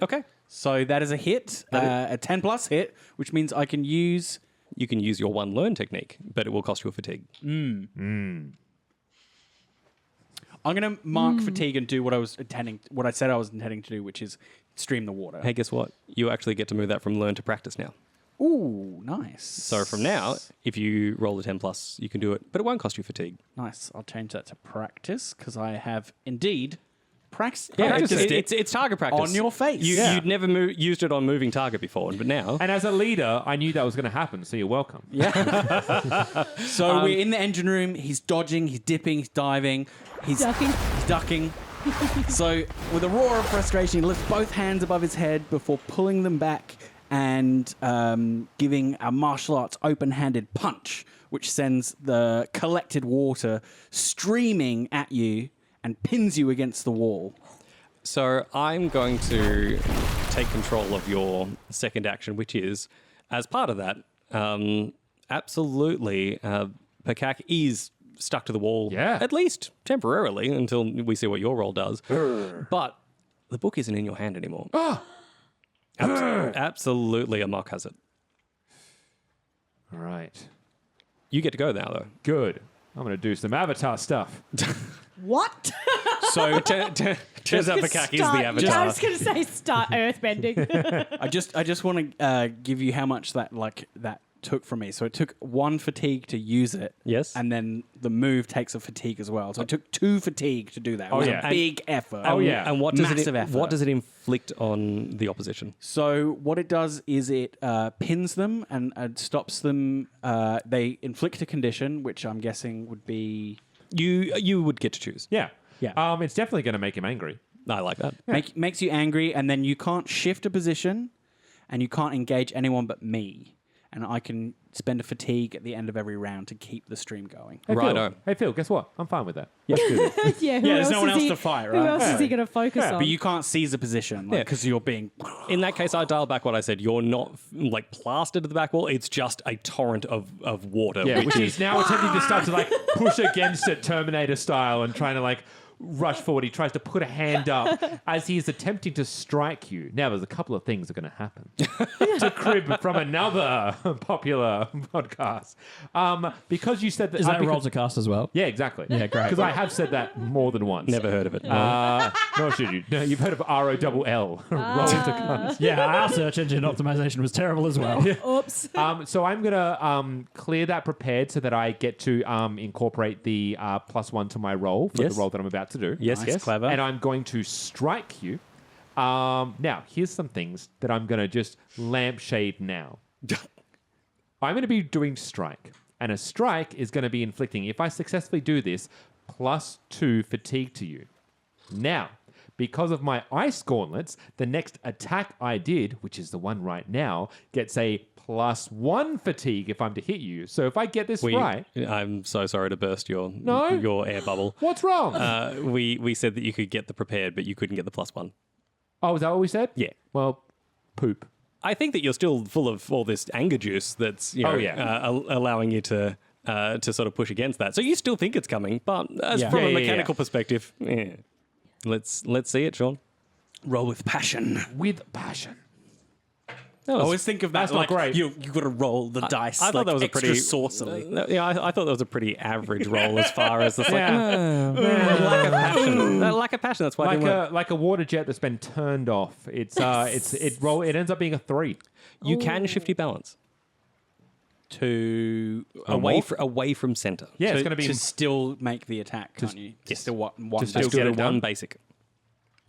Okay. So that is a hit, a 10 plus hit, which means I can use. You can use your one learn technique, but it will cost you a fatigue. I'm going to mark fatigue and do what I said I was intending to do, which is stream the water. Hey, guess what? You actually get to move that from learn to practice now. Ooh, nice. So from now, if you roll a 10 plus, you can do it, but it won't cost you fatigue. Nice. I'll change that to practice because I have indeed practiced It's target practice. on your face. You'd never used it on moving target before, but now... And as a leader, I knew that was going to happen, so you're welcome. So we're in the engine room. He's dodging, he's dipping, he's diving, he's ducking. So with a roar of frustration, he lifts both hands above his head before pulling them back and giving a martial arts open-handed punch, which sends the collected water streaming at you and pins you against the wall. So I'm going to take control of your second action, which is, as part of that, absolutely, PAKAK is stuck to the wall, at least temporarily, until we see what your roll does. But the book isn't in your hand anymore. Absolutely, AMAK has it. All right. You get to go now, though. Good. I'm going to do some avatar stuff. What? So turns out PAKAK is the I avatar. was going to say start earthbending. I just want to give you how much that took from me. So it took 1 fatigue to use it. Yes. And then the move takes a fatigue as well. So it took 2 fatigue to do that. It was yeah. a big effort. And what does Massive it effort. what does it inflict on the opposition? So what it does is it pins them and stops them. They inflict a condition, which I'm guessing would be You would get to choose. Yeah. Yeah. It's definitely going to make him angry. I like that. makes you angry, and then you can't shift a position, and you can't engage anyone but me. And I can spend a fatigue at the end of every round to keep the stream going. Hey, Righto. Phil, guess what? I'm fine with that. Let's do this. yeah, who Yeah, there's else no one is else he- to fight, Who right? else is he going to focus on? But you can't seize a position because you're being. In that case, I dial back what I said. You're not like plastered to the back wall. It's just a torrent of water. Yeah, which which is he's now attempting to start to like push against it Terminator style and trying to like rush forward. He tries to put a hand up as he is attempting to strike you. Now, there's a couple of things that are going to happen. To crib from another popular podcast. Because you said that... Is that because- roll to cast as well? Yeah, exactly. Yeah, great. Because I have said that more than once. never heard of it. Nor should you. No, you've heard of ROLL. Roll to cast. Yeah, our search engine optimization was terrible as well. Oops. So I'm going to clear that prepared so that I get to incorporate the +1 to my roll for Yes. the roll that I'm about to do. Yes, Nice, yes. clever. And I'm going to strike you. Now, here's some things that I'm going to just lampshade now. I'm going to be doing strike. And a strike is going to be inflicting, if I successfully do this, +2 fatigue to you. Now, because of my ice gauntlets, the next attack I did, which is the one right now, gets a +1 fatigue if I'm to hit you. So if I get this right... I'm so sorry to burst your air bubble. What's wrong? We said that you could get the prepared, but you couldn't get the +1. Oh, is that what we said? Yeah. Well, poop. I think that you're still full of all this anger juice that's allowing you to sort of push against that. So you still think it's coming, but as from a mechanical perspective, let's see it, Sean. Roll with passion. With passion. I always think of that. that's not Like, great. You got to roll the dice. I thought that was a extra pretty saucily. I thought that was a pretty average roll as far as the lack of passion. Lack of passion. That's why I didn't work. Like a water jet that's been turned off. It ends up being a 3. You can shift your balance to away from center. Yeah, it's to, going to be to still make the attack, can't you? Just still one. to still get it done. Basic.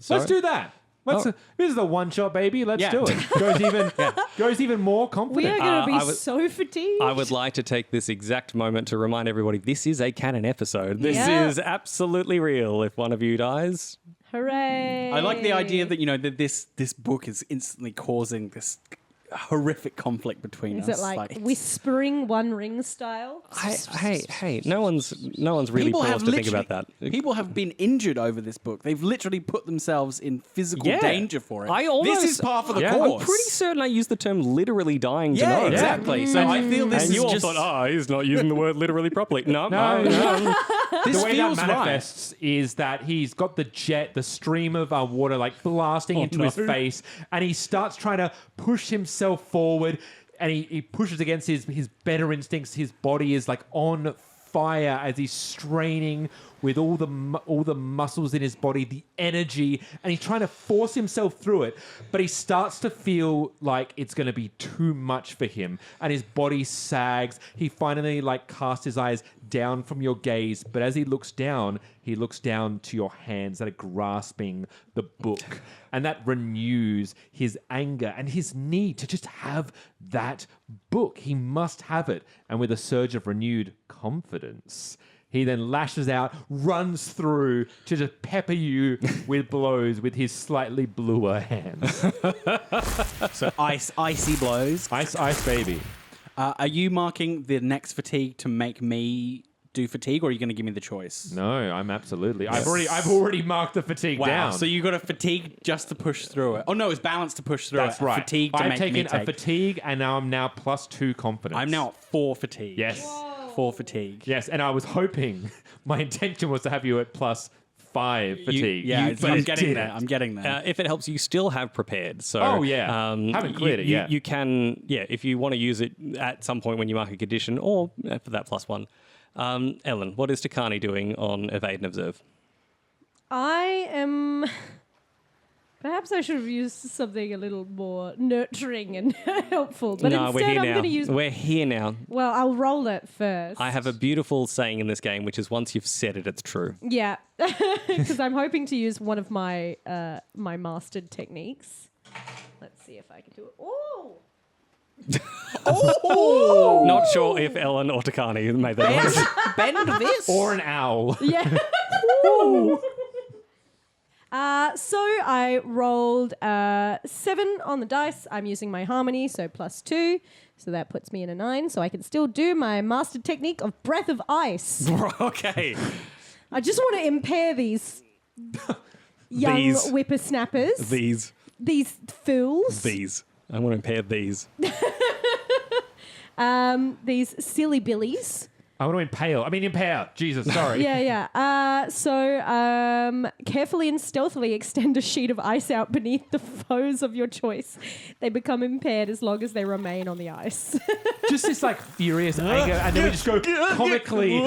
Let's do that. This is a one shot, baby. Let's do it. Goes even more confident. We are going to be so fatigued. I would like to take this exact moment to remind everybody this is a canon episode. This Yeah. is absolutely real. If one of you dies, Hooray. I like the idea that, that this book is instantly causing this horrific conflict between Is us. it like whispering One Ring style? hey, no one's really paused to think about that. People have been injured over this book. They've literally put themselves in physical danger for it. This is par for the course. I'm pretty certain I used the term literally dying to Yeah, know. exactly. So I feel this And is you all just... thought, he's not using the word literally properly. No. this The way that feels right. manifests is that he's got the stream of water like blasting into his face, and he starts trying to push himself forward, and he pushes against his better instincts. His body is like on fire as he's straining with all the muscles in his body, the energy, and he's trying to force himself through it. But he starts to feel like it's going to be too much for him, and his body sags. He finally casts his eyes down from your gaze, but as he looks down to your hands that are grasping the book, and that renews his anger and his need to just have that book. He must have it. And with a surge of renewed confidence, he then lashes out, runs through to just pepper you with blows with his slightly bluer hands. So icy blows. Ice baby. Are you marking the next fatigue to make me do fatigue, or are you going to give me the choice? No, I'm absolutely. I've already marked the fatigue down. So you got a fatigue just to push through it. Oh no, it's balance to push through That's it. right. Fatigue to I've make me taken a take. fatigue, and now I'm now +2 confidence. I'm now at 4 fatigue. Yes. 4 fatigue. Yes, and I was hoping, my intention was to have you at +5 fatigue. But I'm it getting there. didn't. I'm getting there. If it helps, you still have prepared. So, Oh, yeah. Haven't cleared it yet. You can, if you want to use it at some point when you mark a condition, or for that +1. Ellen, what is TIKAANI doing on Evade and Observe? I am... Perhaps I should have used something a little more nurturing and helpful. But No, we're instead here I'm now. going to use... We're here now. Well, I'll roll it first. I have a beautiful saying in this game, which is once you've said it, it's true. Yeah, because I'm hoping to use one of my my mastered techniques. Let's see if I can do it. Oh! Not sure if Ellen or TIKAANI made that. Bend this. Or an owl. Yeah. So I rolled 7 on the dice. I'm using my harmony, so +2. So that puts me in a 9. So I can still do my mastered technique of breath of ice. Okay. I just want to impair these young whippersnappers. These. Fools. These. I want to impair these. These silly billies. I want to impair. Jesus, sorry. Yeah. So carefully and stealthily extend a sheet of ice out beneath the foes of your choice. They become impaired as long as they remain on the ice. Just this furious anger, and then we just go comically.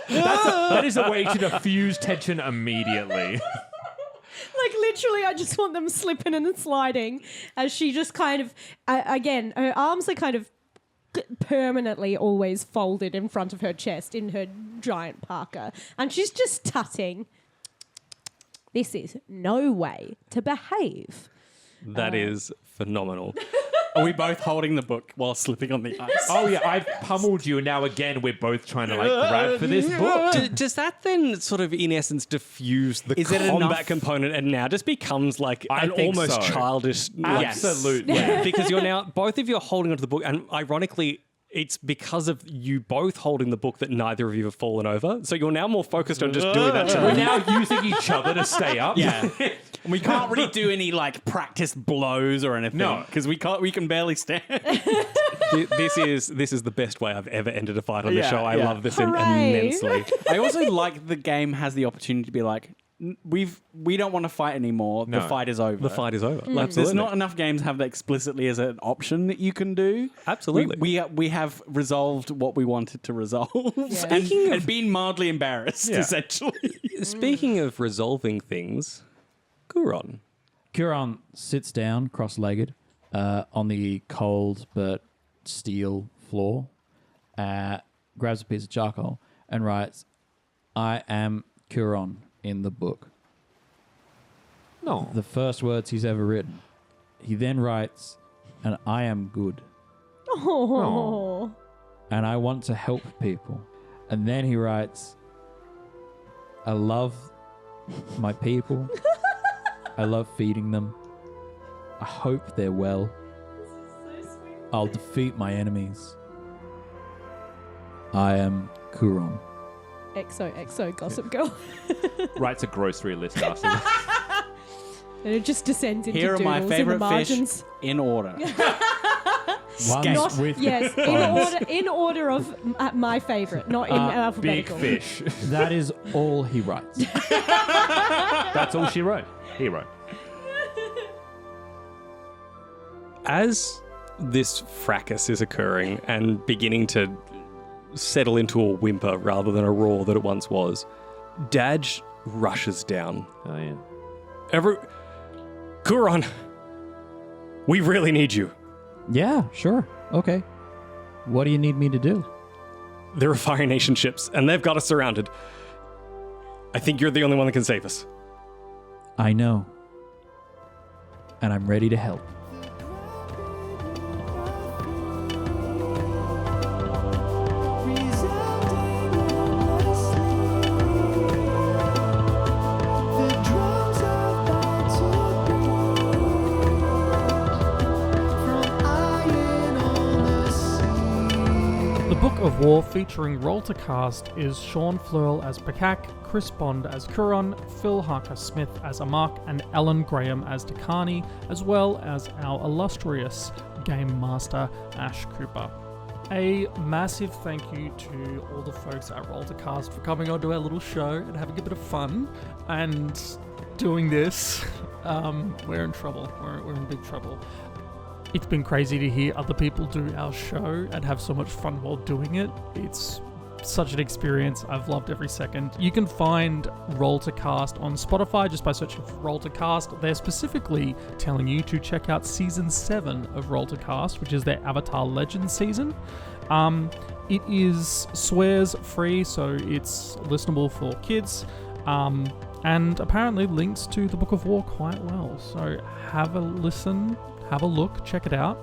That is a way to diffuse tension immediately. Like literally, I just want them slipping and sliding as she just kind of, again, her arms are kind of permanently always folded in front of her chest in her giant parka. And she's just tutting. This is no way to behave. That is phenomenal. Are we both holding the book while slipping on the ice? Oh yeah, I've pummeled you, and now again we're both trying to grab for this book. Does that then sort of, in essence, diffuse the Is it combat enough? component and now just becomes like I an think almost so. childish... Absolutely. Because you're now, both of you are holding onto the book, and ironically, it's because of you both holding the book that neither of you have fallen over. So you're now more focused on just doing that. We're now using each other to stay up. Yeah. And we can't really do any practice blows or anything. No. Because we can barely stand. This is the best way I've ever ended a fight on the Yeah, show. I yeah. love this Hooray. immensely. I also like the game has the opportunity to be like, we don't want to fight anymore. No. The fight is over. The fight is over. There's Absolutely. not enough games have that explicitly as an option that you can do. Absolutely. We have resolved what we wanted to resolve and been mildly embarrassed, essentially. Speaking of resolving things, Kuron. Kuron sits down cross-legged on the cold but steel floor, grabs a piece of charcoal and writes, "I am Kuron" in the book. No. The first words he's ever written. He then writes, "And I am good, Oh. and I want to help people." And then he writes, "I love my people. I love feeding them. I hope they're well. I'll defeat my enemies. I am Kuron." XOXO Gossip Girl. Writes a grocery list after that. And it just descends into Here are my doodles in the favorite fish margins. in order. Ones Not, with yes, buns. in order of my favorite, not in Big alphabetical. fish. That is all he writes. That's all she wrote. He wrote. As this fracas is occurring and beginning to settle into a whimper rather than a roar that it once was, Dadge rushes down. Oh, yeah. Kuron, we really need you. Yeah, sure. Okay. What do you need me to do? There are Fire Nation ships, and they've got us surrounded. I think you're the only one that can save us. I know. And I'm ready to help. The Book of War, featuring Roll to Cast, is Sean Flierl as PAKAK, Chris Bond as Kuron, Phil Harker-Smith as AMAK, and Alan Graham as TIKAANI, as well as our illustrious Game Master, Ash Cooper. A massive thank you to all the folks at Roll to Cast for coming onto our little show and having a bit of fun and doing this. We're in trouble. We're in big trouble. It's been crazy to hear other people do our show and have so much fun while doing it. It's such an experience. I've loved every second. You can find Roll to Cast on Spotify just by searching for Roll to Cast. They're specifically telling you to check out Season 7 of Roll to Cast, which is their Avatar Legends season. It is swears free, so it's listenable for kids. And apparently links to the Book of War quite well. So have a listen. Have a look, check it out.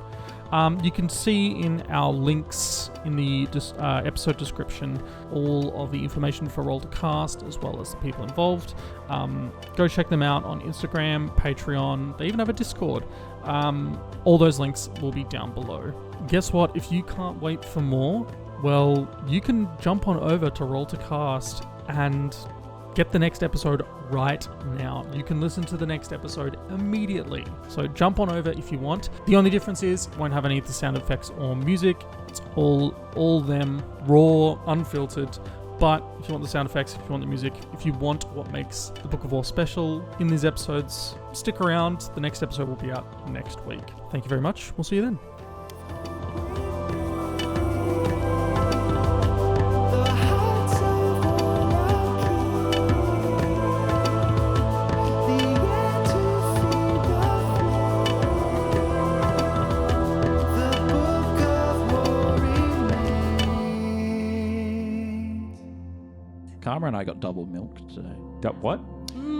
You can see in our links in the episode description all of the information for Roll to Cast, as well as the people involved. Go check them out on Instagram, Patreon. They even have a Discord. All those links will be down below. Guess what? If you can't wait for more, well, you can jump on over to Roll to Cast and get the next episode right now. You can listen to the next episode immediately. So jump on over if you want. The only difference is it won't have any of the sound effects or music. It's all them raw, unfiltered. But if you want the sound effects, if you want the music, if you want what makes the Book of War special in these episodes, stick around. The next episode will be out next week. Thank you very much. We'll see you then. Karma and I got double milked today. What?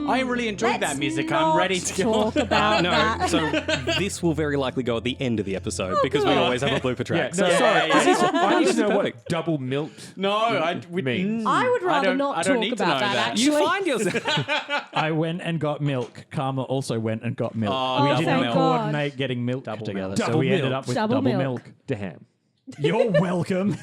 I really enjoyed that music. I'm ready to go. talk about No, that. so this will very likely go at the end of the episode because we good. always have a blooper track. No, So- sorry. I need to know Perfect. what double milked No, means. I would rather not I don't talk need to about know that, that. actually. You find yourself. I went and got milk. Karma also went and got milk. Oh, we double didn't milk. coordinate getting milk together, so Double we ended milk. up with Double double milk. milk. Damn. You're welcome.